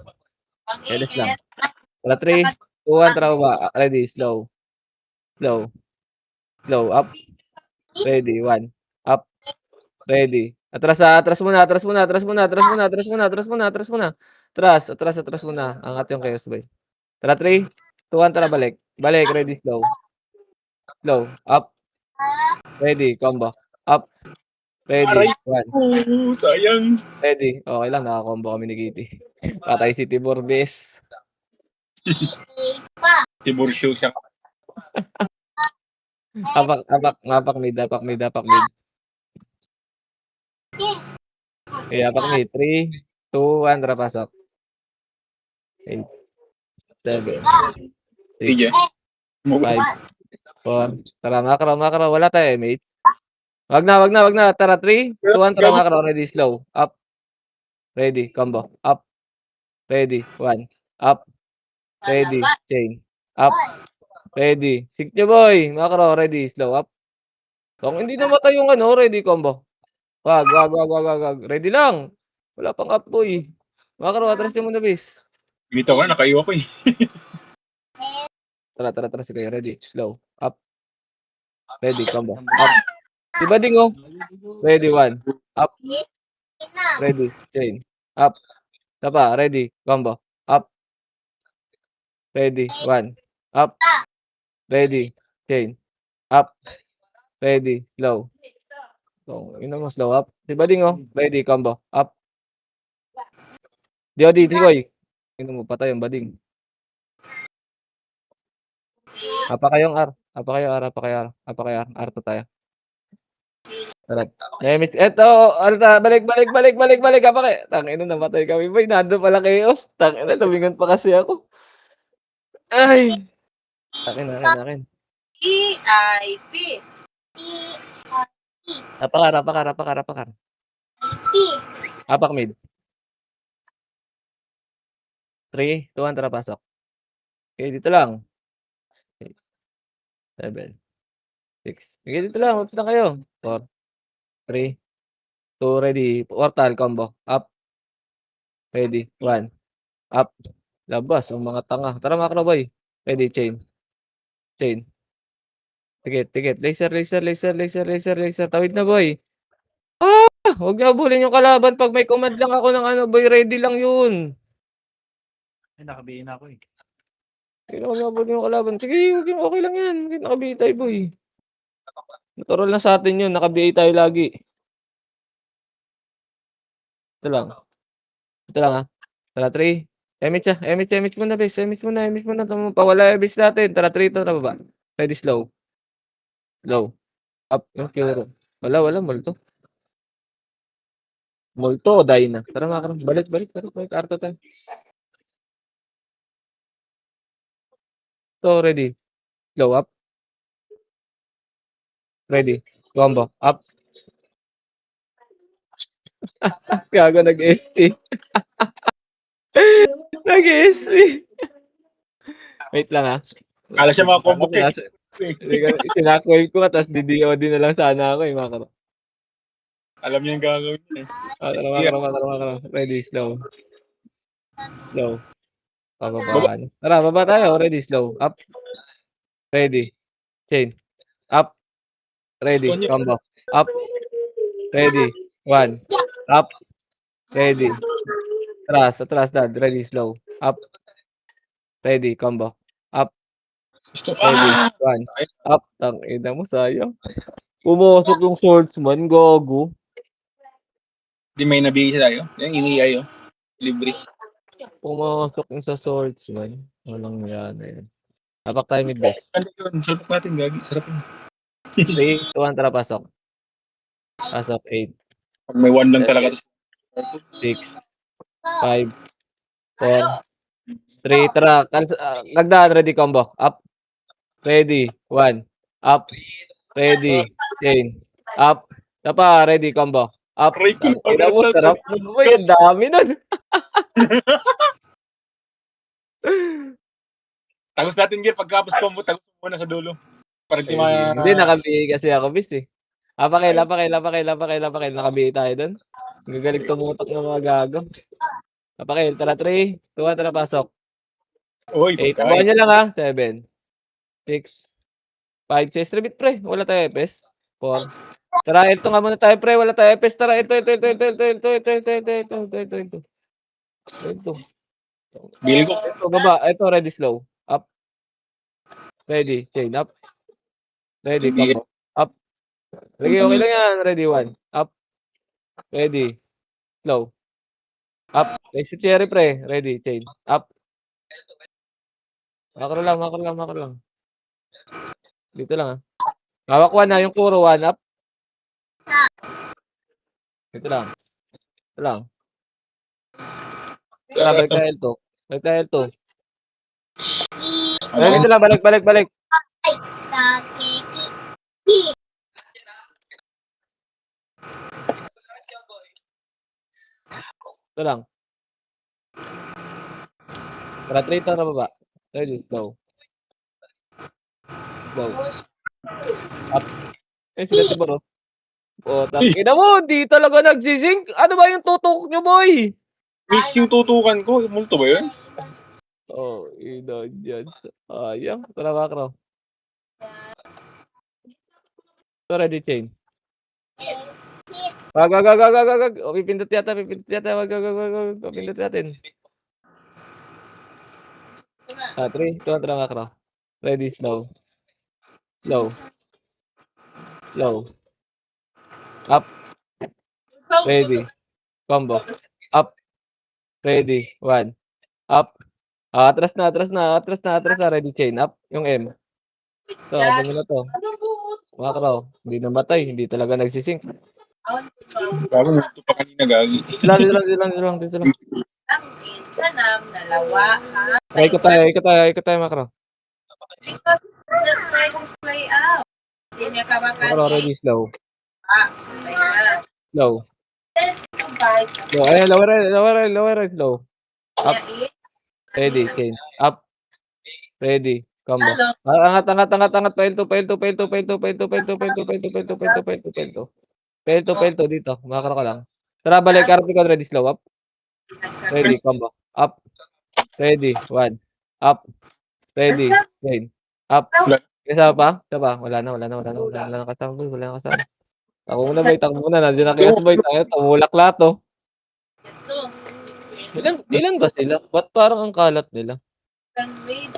Elis lang. Tara, 3, 2, 1, tara ba? Ready, slow. Up. Ready, 1. Up. Ready. Atras muna. Atras muna. Angat yung chaos, boy. Tara, 3, 2, 1, tara, balik. Ready, slow. Up. Ready, combo. Up. Ready, 1. Sayang. Ready. Okay lang, naka-combo kami ni Kitty. Patay si Tibor, bes. Tibor show siya. Apak mid. Okay, apak mid. 3, 2, 1, tara, pasok. 8, 7, 6, 5, 4. Tara, makro. Wala tayo, mate. Wag na. Tara, 3, 2, 1, tara, makro. Ready, slow. Up. Ready, combo. Up. Ready, 1. Up. Ready, chain. Up. Ready. Sikyo, boy. Makro, ready, slow. Up. Kung hindi namatay yung ready, combo. Wag. Ready lang. Wala pang up, boy. Makro, atras niyo muna, bis. Dito ka, nakaiwa ko eh. Tara, sige. Ready, slow. Up. Ready, combo. Up. Diba ding oh? Ready, 1. Up. Ready, chain. Up. Tapa, ready, combo. Up. Ready, 1. Up. Ready, chain. Up. Ready, slow. So, yun mo, slow up. Diba ding oh? Ready, combo. Up. Di koy. Yun mo, patay yung bading. Apa kayong R. R to tayo. Tara. Eto, balik. Apa kayo? Tangina, namatay kami. Boy, nando pala chaos. Tangina, lumingon pa kasi ako. Ay! Akin. EIP. Apakar. Apak mid. 3, 2, 1, tara, pasok. Okay, dito lang. 7, 6. Okay, dito lang. Ups na kayo. 4, 3, 2, ready. Portal combo. Up. Ready. 1. Up. Labas ang mga tanga. Tara macro boy. Ready, chain. Chain. Tikit. Laser. Tawid na boy. Huwag niyo habulin yung kalaban pag may command lang ako ng ano boy, ready lang yun. Ay, nakabihin na ako eh. Huwag niyo habulin yung kalaban. Sige, okay lang yan. Nakabihi tayo boy. Natural na sa atin yun, nakabihi tayo lagi. Ito lang ha. Tara, 3. Emit muna, bes. Emit muna. Pawala yung bes natin. Tara, 3 to na baba. Ready, slow. Up. Yung Kyuro. Wala, multo. Multo o Dyna. Tara mga karam. Balik. Arto tayo. So, ready. Slow, up. Ready. Combo. Up. Gago, nag-SP. Nag-SP. Wait lang ha. Kala siya mga combo eh. Sinakwave ko tapos DDOD na lang sana ako mga karam. Alam niya yung gagawin niya eh. Tara. Ready, slow. Pababaan. Tara, baba tayo. Ready, slow. Up. Ready. Chain. Up. Ready. Gusto niya. Combo. Up. Ready. 1. Up. Ready. Atras, dad. Ready, slow. Up. Ready. Combo. Up. Gusto. Ready. 1. Up. Tangina mo, sayang. Pumasok yung swordsman, gago. Di may nabigay tayo. Yan, iniay oh. Libre. Pumasok yung sa swordsman. Walang yan eh. Apak tayo mid best. Ano yun? Salpak natin, gagi. Sarap yun. 3, 2, 1, tara, pasok. Pasok, 8, Pag may 1 lang talaga to. 6, 5, 4, 3, tara. Nagdaan, ready, combo. Up. Ready, 1. Up. Ready, chain. Up. Tapa, ready, combo. Up. Ready, Ina mo, sarap nun, boy. Ang dami nun. Tagos natin gear. Pagkapos combo, tagos mo muna sa dulo. Para di Hindi, nakabihi kasi ako, bis eh. Lapakil. Nakabihi tayo dun. Gagaling tumutok ng mga gago. Lapakil, tara 3, 2, 1, tara pasok. Uy, 8, pagkain. buwan nyo lang ha. 7, 6, 5, 6, rebit pre. Wala tayo EPS. 4. Tara, ito nga muna tayo pre. Wala tayo EPS. Tara, ito. Bill ko. Ito, baba. Ito, ready, slow. Up. Ready, chain. Up. Ready, combo. Up. Okay lang yan. Ready, 1. Up. Ready. Slow. Up. Si Cherry pre. Ready, chain. Up. Makro lang. Dito lang ha. Hawak 1 na yung Kuro 1 up. Dito lang. Tara, balik tayo L2. Dito lang, balik. Ito lang. Tara, 3 to na baba. Ready, go. Up. Sila Tiboro. Tangina mo, di talaga nagsisync. Ano ba yung tutok nyo, boy? Miss yung tutukan ko. Multo ba yun? Ina dyan. Ayang. Tara, makro. Ito, ready, chain. Wag. Pipindot yata. Wag. Pipindot natin. 3, 2, 1, tara, makro. Ready, slow. Up. Ready. Combo. Up. Ready. 1. Up. Atras na. Ready, chain. Up. Yung M. So, abang mo na to. Makro. Hindi namatay. Hindi talaga nagsisync. Bago multo pa kanina, gagi. Dito lang. Sanam, dalawa, ha? Ikot tayo, makro. Because that time is way out. Hindi niya Makro, ready, slow. Sabay na. Slow. Bye. Ayun, lower, slow. Up. Ready, chain. Up. Ready. Combo. Angat. Pailto. Pailto dito. Makro ka lang. Tara, balik. Ready, slow. Up. Ready, combo. Up. Ready, 1. Up. Ready, Asa? chain. Up. Wala. Isa pa? Isa pa? Wala na, wala na, wala na, wala na kasama, boy, wala na kasama. Takbo muna, boy, takbo muna. Nandiyan na kaya boy, tayo, tumulak lahat, oh. Ito. Experience. Ilan ba sila? Ba't parang ang kalat nila? Handmade.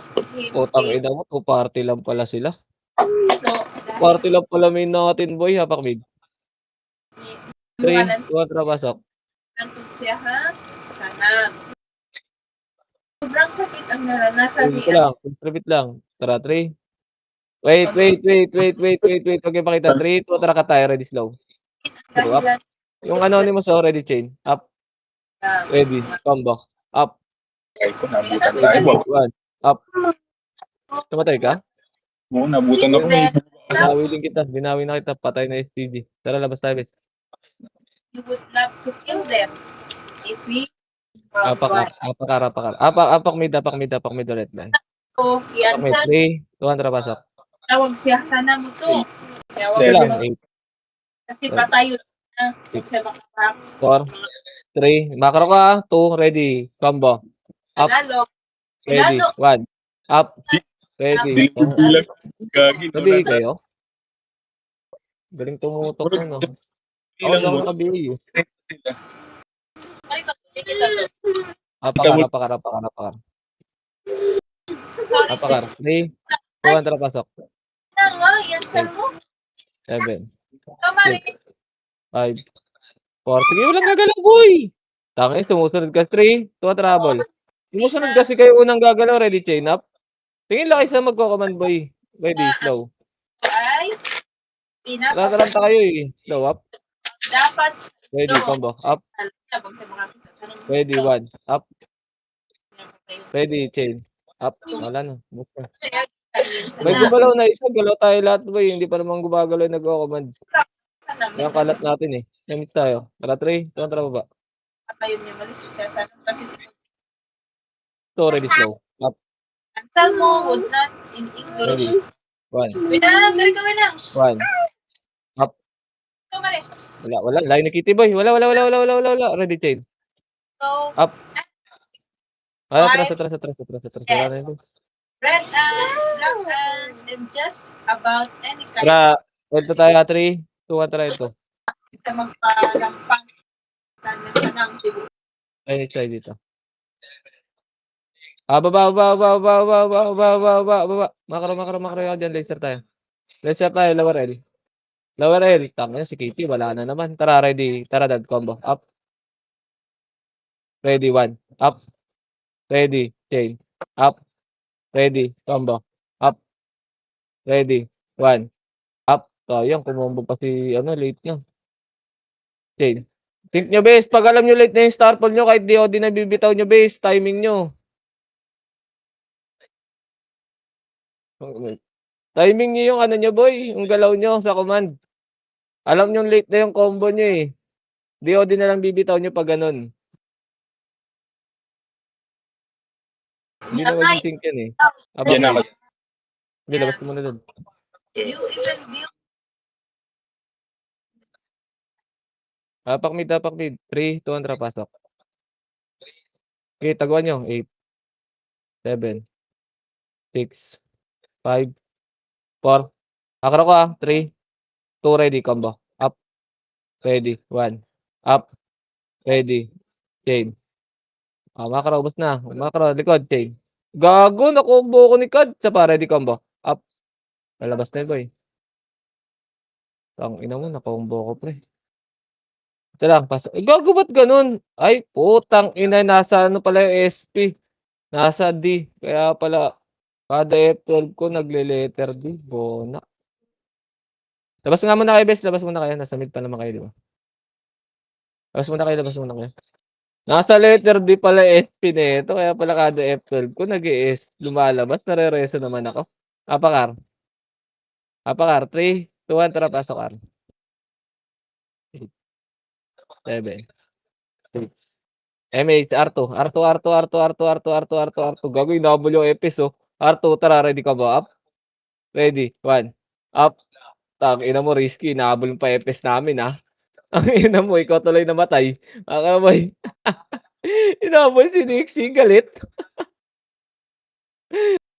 Putang ina mo, 2 party lang pala sila. So, Party lang pala main natin, boy, hapak mid. 3, Iwanan 2, pasok. nandun siya ha. Sana. Sobrang sakit ang naranasan Ready ni ko lang, subscribe lang. Tara, 3. Wait. Huwag kayong pakita. 3, 2, tara ka tayo, ready slow. Go up. Dahilan Yung anonymous, oh, ready chain. Up. na Ready. Combo. Up. Ay ko, nabutan tayo. Ready. 1. Up. Namatay ka? Oo, nabutan ako. Since then, Binawi din kita. Binawi na kita. Patay na STG. Tara, labas tayo, guys. you would love to kill them if we Apakar. Apak mid ulit, man. So, Apak mid. Kiansan, 3, 2, tara, pasok. tawag siya sana mo to. Kaya wag Ito lang. mo- 8, Kasi patayo na. Kung siya makasama. 4, 3. Macro ka. 2, ready. Combo. Up. Tagalog. Ready. 1. Up. Ready. Dilang gagi. Nabi kayo? Galing tumutok na, no? Ako Ilang lang mo. nakabili. Sila. Apakar. Apakar. 3, 2, tara, pasok. Nga, yan sa mo. 7, Kamari. 5, 4. Sige, walang gagalaw, boy. Tangin, sumusunod ka. 3, 2, trouble. Sumusunod kasi kayo unang gagalaw. Ready, chain up. Tingin lang kayo sa magko-command, boy. Ready, slow. Ay, Tataranta kayo, eh. Slow up. dapat Ready, combo. Up. Ready, 1. Up. Ready, chain. Up. Wala na. Basta. May gumalaw na isa. Galaw tayo lahat, boy. Hindi pa naman gumagalaw yung nagko-command. Yung kalat natin, eh. Namit tayo. Tara, 3. Tara, baba. Ayun niya, malis siya sana. Kasi si 2, ready, slow. Up. Ansal mo would not in English. Ready. 1. Winang, gari ka winang. 1. Up. Kamari. Wala. Layo ni Kitty, boy. Wala. Ready, chain. So, Up. Ay, atras. Wala na yun, boy. red ants, black ants, and just about any kind Tara. Ito tayo, 3, 2, 1, tara ito. sa magpalampang na sanang siguro. Ay, try dito. Baba. Makro yan dyan. Laser tayo. Lower L. Lower L. Tama si Kitty. Wala na naman. Tara, ready. Tara, dad combo. Up. Ready, 1. Up. Ready, chain. Up. Ready, combo. Up. Ready, 1. Up. Sayang, kumombo pa si, late nyo. Chain. Think nyo, base. Pag alam nyo late na yung star pull nyo, kahit DOD na bibitaw nyo, base. Timing nyo. Timing nyo yung nyo, boy. Yung galaw nyo sa command. Alam nyo late na yung combo nyo, eh. DOD na lang bibitaw nyo pag ganun. Hindi na maging think yan, eh. Yan ako. Hindi, labas ko muna doon. You even build Tapak mid. 3, 2, 1, pasok. Okay, taguan nyo. 8, 7, 6, 5, 4. Akro ko, 3, 2, ready, combo. Up. Ready, 1. Up. Ready. Chain. Makro, ubos na. Makro, likod, chain. Gago, nakombo ko ni Kad. Sa pa, ready, combo. Up. Lalabas na yun, boy. Ang ina mo, nakombo ko, pre. Ito lang, pasok. Gago, ba't ganun? Ay, putang ina, nasa ano pala yung SP. Nasa D. Kaya pala, kada F12 ko nagle-letter D. Bona. Labas nga muna kayo, bes. Labas muna kayo. Nasa mid pa naman kayo, di ba? Labas muna kayo. Nasa letter D pala SP na ito. Kaya pala kada F12 ko nag-ES. Lumalabas. Nare-reso naman ako. Apakar. 3, 2, 1. Tara, pasok, R. 8, 7, 6. MH, R2. Gagawin, double yung epis, oh. R2, tara, ready ka ba? Up. Ready, 1. Up. Ina mo, risky. Nahabol pa epis namin, ha. Ang ina mo, ikaw tuloy namatay. Boy. Hinabol si Nixie, galit.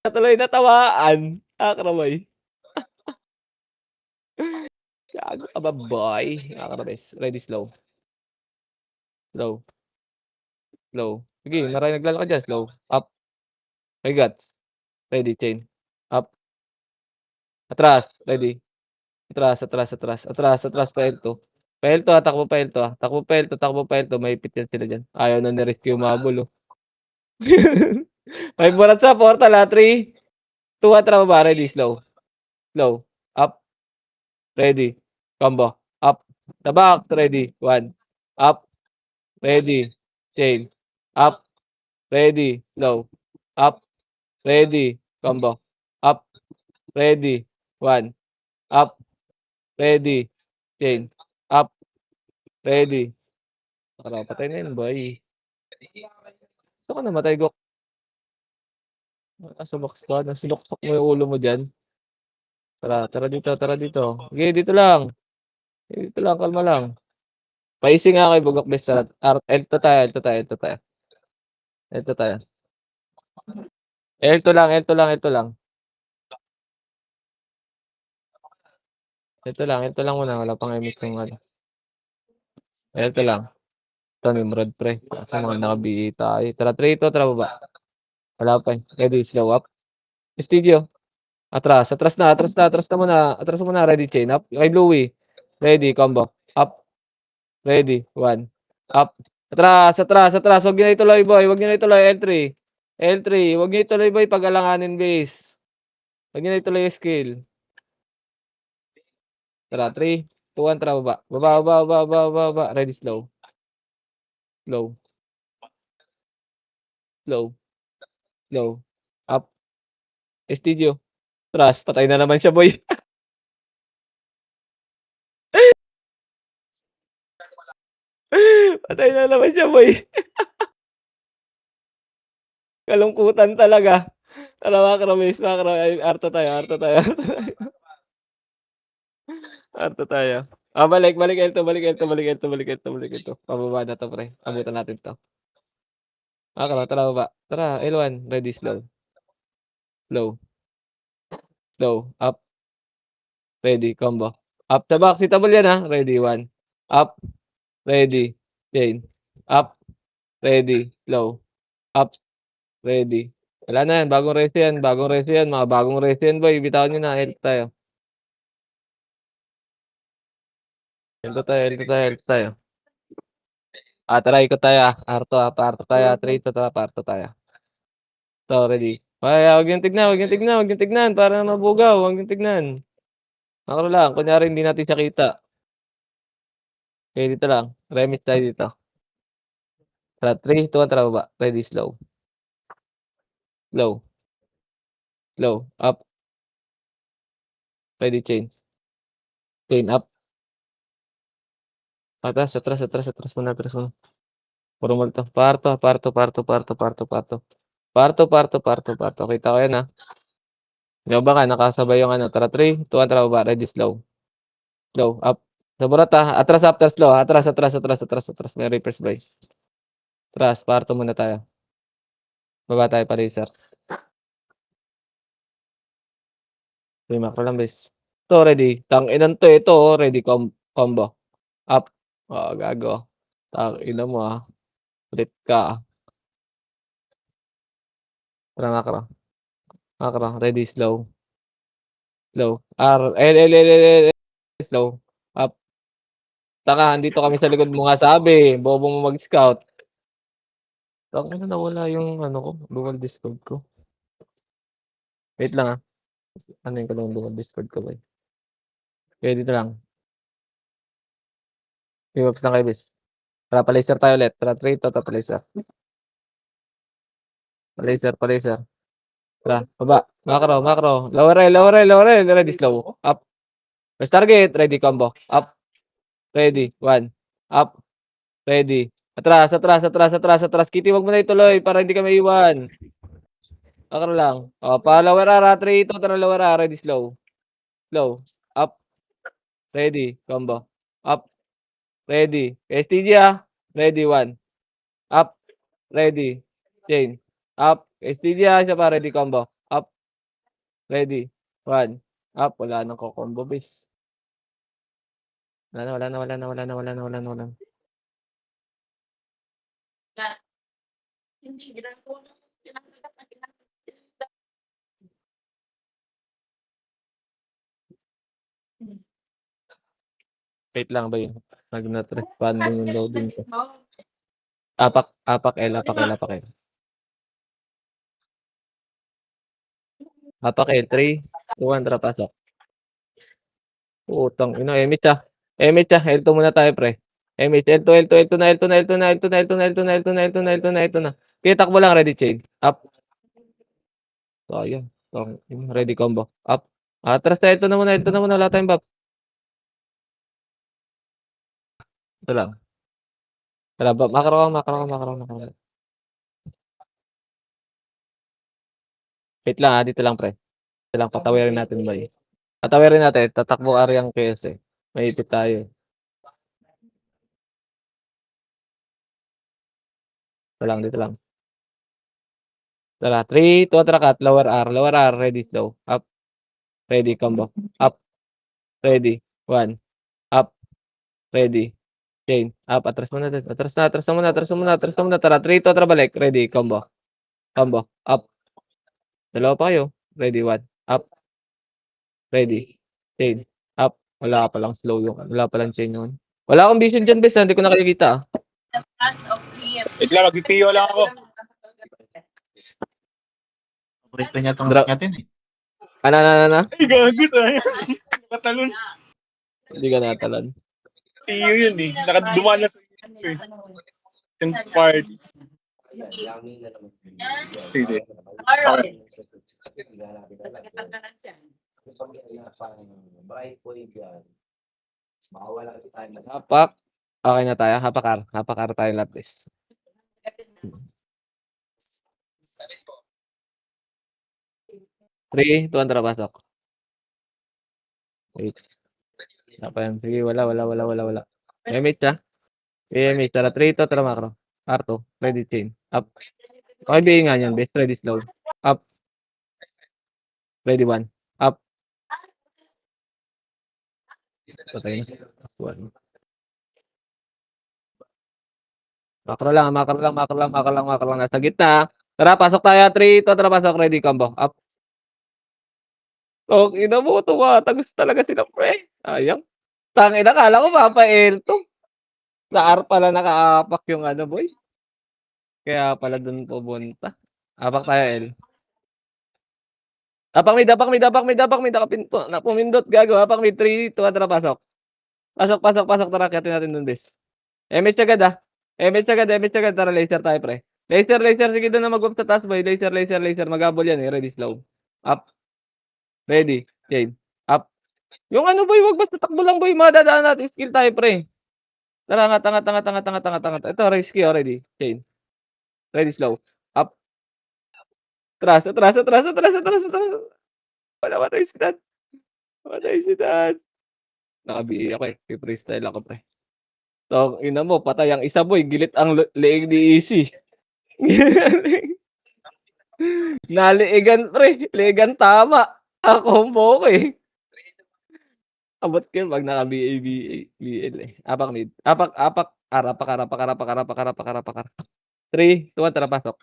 Tuloy natawaan. Nakakramay. Gago ka ba, boy? Nakakarames. Ready, slow. Slow. Slow. Sige, maraming naglalakad dyan. Slow. Up. May guts. Ready, chain. Up. Atras. Ready. Atras, atras, atras. Atras, atras. Paelto. Paelto ah. Takbo paelto ah. Takbo paelto. Takbo paelto. May pit yan sila dyan. Ayaw na ni-rescue umabol oh. May burat sa portal ah. 3, 2, atras ba? Ready, slow. Slow. Up. Ready. Combo. Up. The box. Ready. 1. Up. Ready. Chain. Up. Ready. Slow. Up. Ready. Combo. Up. Ready. 1. Up. Ready. Chain. Up. Ready. Tara, patay na yun, boy. Gusto ko namatay, Gok. Nasa box ka. Nasinuktok mo yung ulo mo dyan. Tara, tara dito, tara dito. Sige, dito lang. Dito lang, kalma lang. Paising nga kay Bugok Best. Elto tayo, elto tayo, elto tayo. Elto tayo. Elto lang, elto lang, elto lang. Ito lang muna. Wala pang emit yung ano. Ito lang. Ito, Nimrod, pre. Sa mga naka-BA tayo. Tara, 3 ito, tara baba. Wala pa eh. Ready, slow up. Studio. Atras, atras na, atras na, atras na muna. Atras muna, ready, chain up. Kay Bluey. Ready, combo. Up. Ready, 1. Up. Atras, atras, atras. Huwag nyo na ituloy, boy. Huwag nyo na ituloy, L3. L3. Huwag nyo ituloy, boy, pag-alanganin base. Huwag nyo na ituloy yung skill. Tara, 3, 2, 1, tara baba. Baba, baba, baba, baba, baba. Ready, slow. Slow. Slow. Slow. Up. Estidio. Atras, patay na naman siya, boy. Patay na naman siya, boy. Kalungkutan talaga. Tara, Macromis, Macro. Ay, arto tayo, arto tayo, arto tayo. Arto tayo. Balik, balik ito, balik ito, balik ito, balik ito, balik ito. Pababa na to, pre. Abutan natin to. Macro, tara baba. Tara, L1. Ready, slow. Slow. Slow. Up. Ready, combo. Up sa box. Hitable yan, ha. Ready, 1. Up. Ready. Chain. Up. Ready. Slow. Up. Ready. Wala na yan. Bagong reso yan. Bagong reso yan. Mga bagong reso yan, boy. Bitawan nyo na. Help tayo. Help tayo. Help tayo. Help tayo. Tara. Ikot tayo. Arto. Parto tayo. 3 to. Tara. Parto tayo. So, ready. Ay, huwag yung tignan. Huwag yung tignan. Huwag yung tignan. Para mabugaw. Huwag yung tignan. Makro lang. Kunyari, hindi natin siya kita. Okay, dito lang. Remis tayo dito. Tara. 3, 2, 1. Tara. Baba. Ready. Slow. Slow. Slow. Up. Ready. Chain. Chain. Up. Atras, atras, atras, atras muna, atras muna. Puro multo. Parto, parto, parto, parto, parto, parto. Parto, parto, parto, parto. Kita ko yan, ha. Ikaw ba ka? Nakasabay yung ano. Tara, 3, 2, 1, tara baba. Ready, slow. Slow. Up. Saburat, ha. Atras, after slow. Atras, atras, atras, atras, atras. May reverse by. Atras, parto muna tayo. Baba tayo pa, racer. Okay, macro lang, bes. Ito, ready. Tang-inan to, ito, oh. Ready, combo. Up. Gago. Tang-ina mo, ha. Ulit ka. Tara, macro. Macro. Ready, slow. Slow. L. Slow. Up. Taka, andito kami sa likod mo nga sabi. Bobo mo mag-scout. Tangina, nawala yung ano ko, dual Discord ko. Wait lang, ah. Ano yung kalong dual Discord ko, boy? Okay, dito lang. Pivops lang kayo, bis. Tara, pa-laser tayo ulit. Tara, 3 to, pa-laser. Pa-laser, pa-laser. Tara, baba. Macro, macro. Lower rail, lower rail, lower rail. Ready, slow. Up. Press target. Ready, combo. Up. Ready. 1. Up. Ready. Atras, atras, atras, atras, atras. Kitty, wag mo na ituloy para hindi ka maiwan. Macro lang. Pa-lower ara. 3 to, tara, lower ara. Ready, slow. Slow. Up. Ready. Combo. Up. Ready. STG, ah. Ready, 1. Up. ready, chain, up, STG isa pa, ready combo, up, ready, 1, up, wala nang ko-combo base. Wala na. Hindi ginagawa ng tinatagap na ginagawa. Wait lang ba yun? Nag-not responding yung loading ko. Apak L. Apak L, 3, 2, 1, tara pasok. Putang ina, Emit L2 muna tayo pre. Emit, L2 na. Kaya takbo lang, ready chain. Up. Sayang. Ready combo. Up. Atras na, L2 na muna, wala tayong buff. Ito lang. Tara, makro. Wait lang dito lang pre. Dito lang, patawirin natin ba eh. Patawirin natin, tatakbo Aryang KS eh. May ipit tayo. Dito lang. Tara, 3, 2, tara cut, lower R, ready slow. Up. Ready combo. Up. Ready. 1. Up. Ready. Chain. Up. Atras muna. Atras na muna. Tara, 3, 2, tara balik. Ready. Combo. Up. Dalawa pa kayo. Ready. 1. Up. Ready. Chain. Up. Wala pa lang slow yung. Wala pa lang chain yun. Wala akong vision dyan, bes. Hindi ko na nakikita. Wait lang, mag-PO lang ako. Paborito niya itong Drop. natin eh. Ano? Ay, gago, sayang. Nakatalon. Hindi ka natalan. PO yun eh. Nakadumaan na sa iyo eh. Yung part. Sige. Okay. Hapak. Okay na tayo. Hapakar tayo lahat, bes. 3, 2, tara pasok. Wait. Apa yan? Sige, wala. Emit siya. Emit, tara 3, 2, tara macro. R2, ready chain. Up. Okay, BA nga yan, best ready slow. Up. Ready 1. Up. Patay na. 1. Macro lang. Nasa gitna. Tara, pasok tayo. 3, 2, tara pasok. Ready, combo. Up. Oh, ina mo, tumatagos talaga sila, pre. Ayang. Tangina, kala ko Papa L2. Sa R pala nakaapak yung ano, boy. Kaya pala dun pupunta. Apak tayo, L. Apak mid. Pumindot, gago. Apak mid, 3, 2, tara, pasok. Pasok, tara, kyatin natin dun, bes. Emit agad, tara, laser tayo, pre. Laser, sige doon na mag-up sa taas, boy. Laser. Magabol yan, eh. Ready, slow. Up. Ready, chain. Up. Yung ano, boy, wag basta takbo lang, boy. Madadaan natin, skill tayo, pre. Tara, angat. Ito, risky already. Chain. Ready, slow. Up. Atras. Patay si dad. Naka-BA ako eh. Freestyle ako, pre. Tong ina mo, patay ang isa, boy. Gilit ang leeg ni Easy. Naliigan, pre. Leegan tama. Combo ko eh. Abot ko yun pag naka-BA, BL eh. Apak mid. Apak. Arapak. 3, 2, 1, tara, pasok.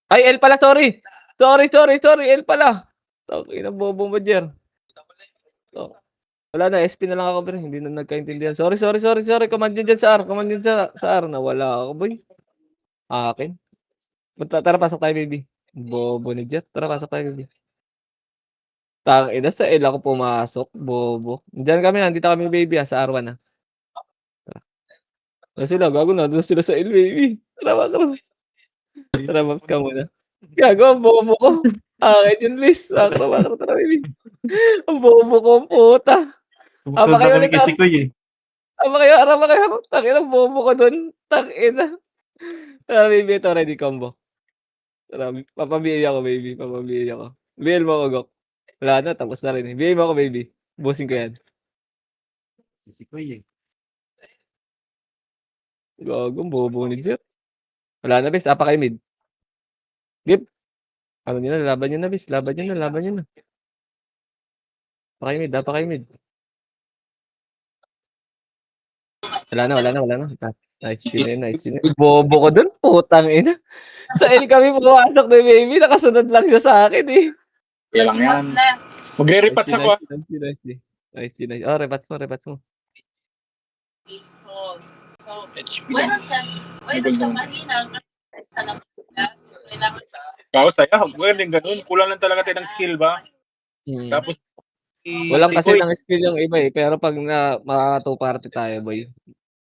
Ay, L pala, sorry. L pala. Tangina, bobo mo, Jer. Oh. Wala na, SP na lang ako, pre. Hindi na nagkaintindihan. Sorry. Command yun dyan sa R. Nawala ako, boy. Akin. Tara, pasok tayo, baby. Bobo ni Jer. Tara, pasok tayo, baby. Tangina, sa L ako pumasok. Bobo. Diyan kami, nandito kami, baby, sa R1, ha. Tara. Sila, gago na. Doon sila sa L, baby. Tara, map ka muna. Gago, ang bobo ko. Akin yun, please. Makro, tara, baby. Ang bobo ko, puta. Sumusunod kayo na kami ulit, kay Sikoy eh. Arama kayo. Tangina, bobo ko dun. Tangina. Tara, baby, ito, ready combo. Tara, papabiay ako, baby. BL mo ako, Gok. Wala na, tapos na rin. BL mo ako, baby. Busin ko yan. Si Sikoy eh. Gagong, bobo ni Jer. Wala na, bes. Apa kayo mid. Gip. Ano nyo na, laban nyo na, bes. Laban nyo na, laban nyo na. Apa kayo mid, apa kayo mid. Wala na, wala na, wala na. Nice din na yun, nice din na yun. Bobo ko dun, putang ina. Sa L kami pumasok na baby, nakasunod lang siya sa akin eh. Kaya lang yan. Mas na. Magre-repats ako ah. Nice. Oh, repats mo. Pistol. So, HP why lang. not siya mahina kasi sa labas. Kailangan Kao saya, din ganun. Kulang lang talaga tayo ng skill ba? Tapos Walang si kasi Koy, ng skill yung iba eh, pero pag na mga two party tayo boy,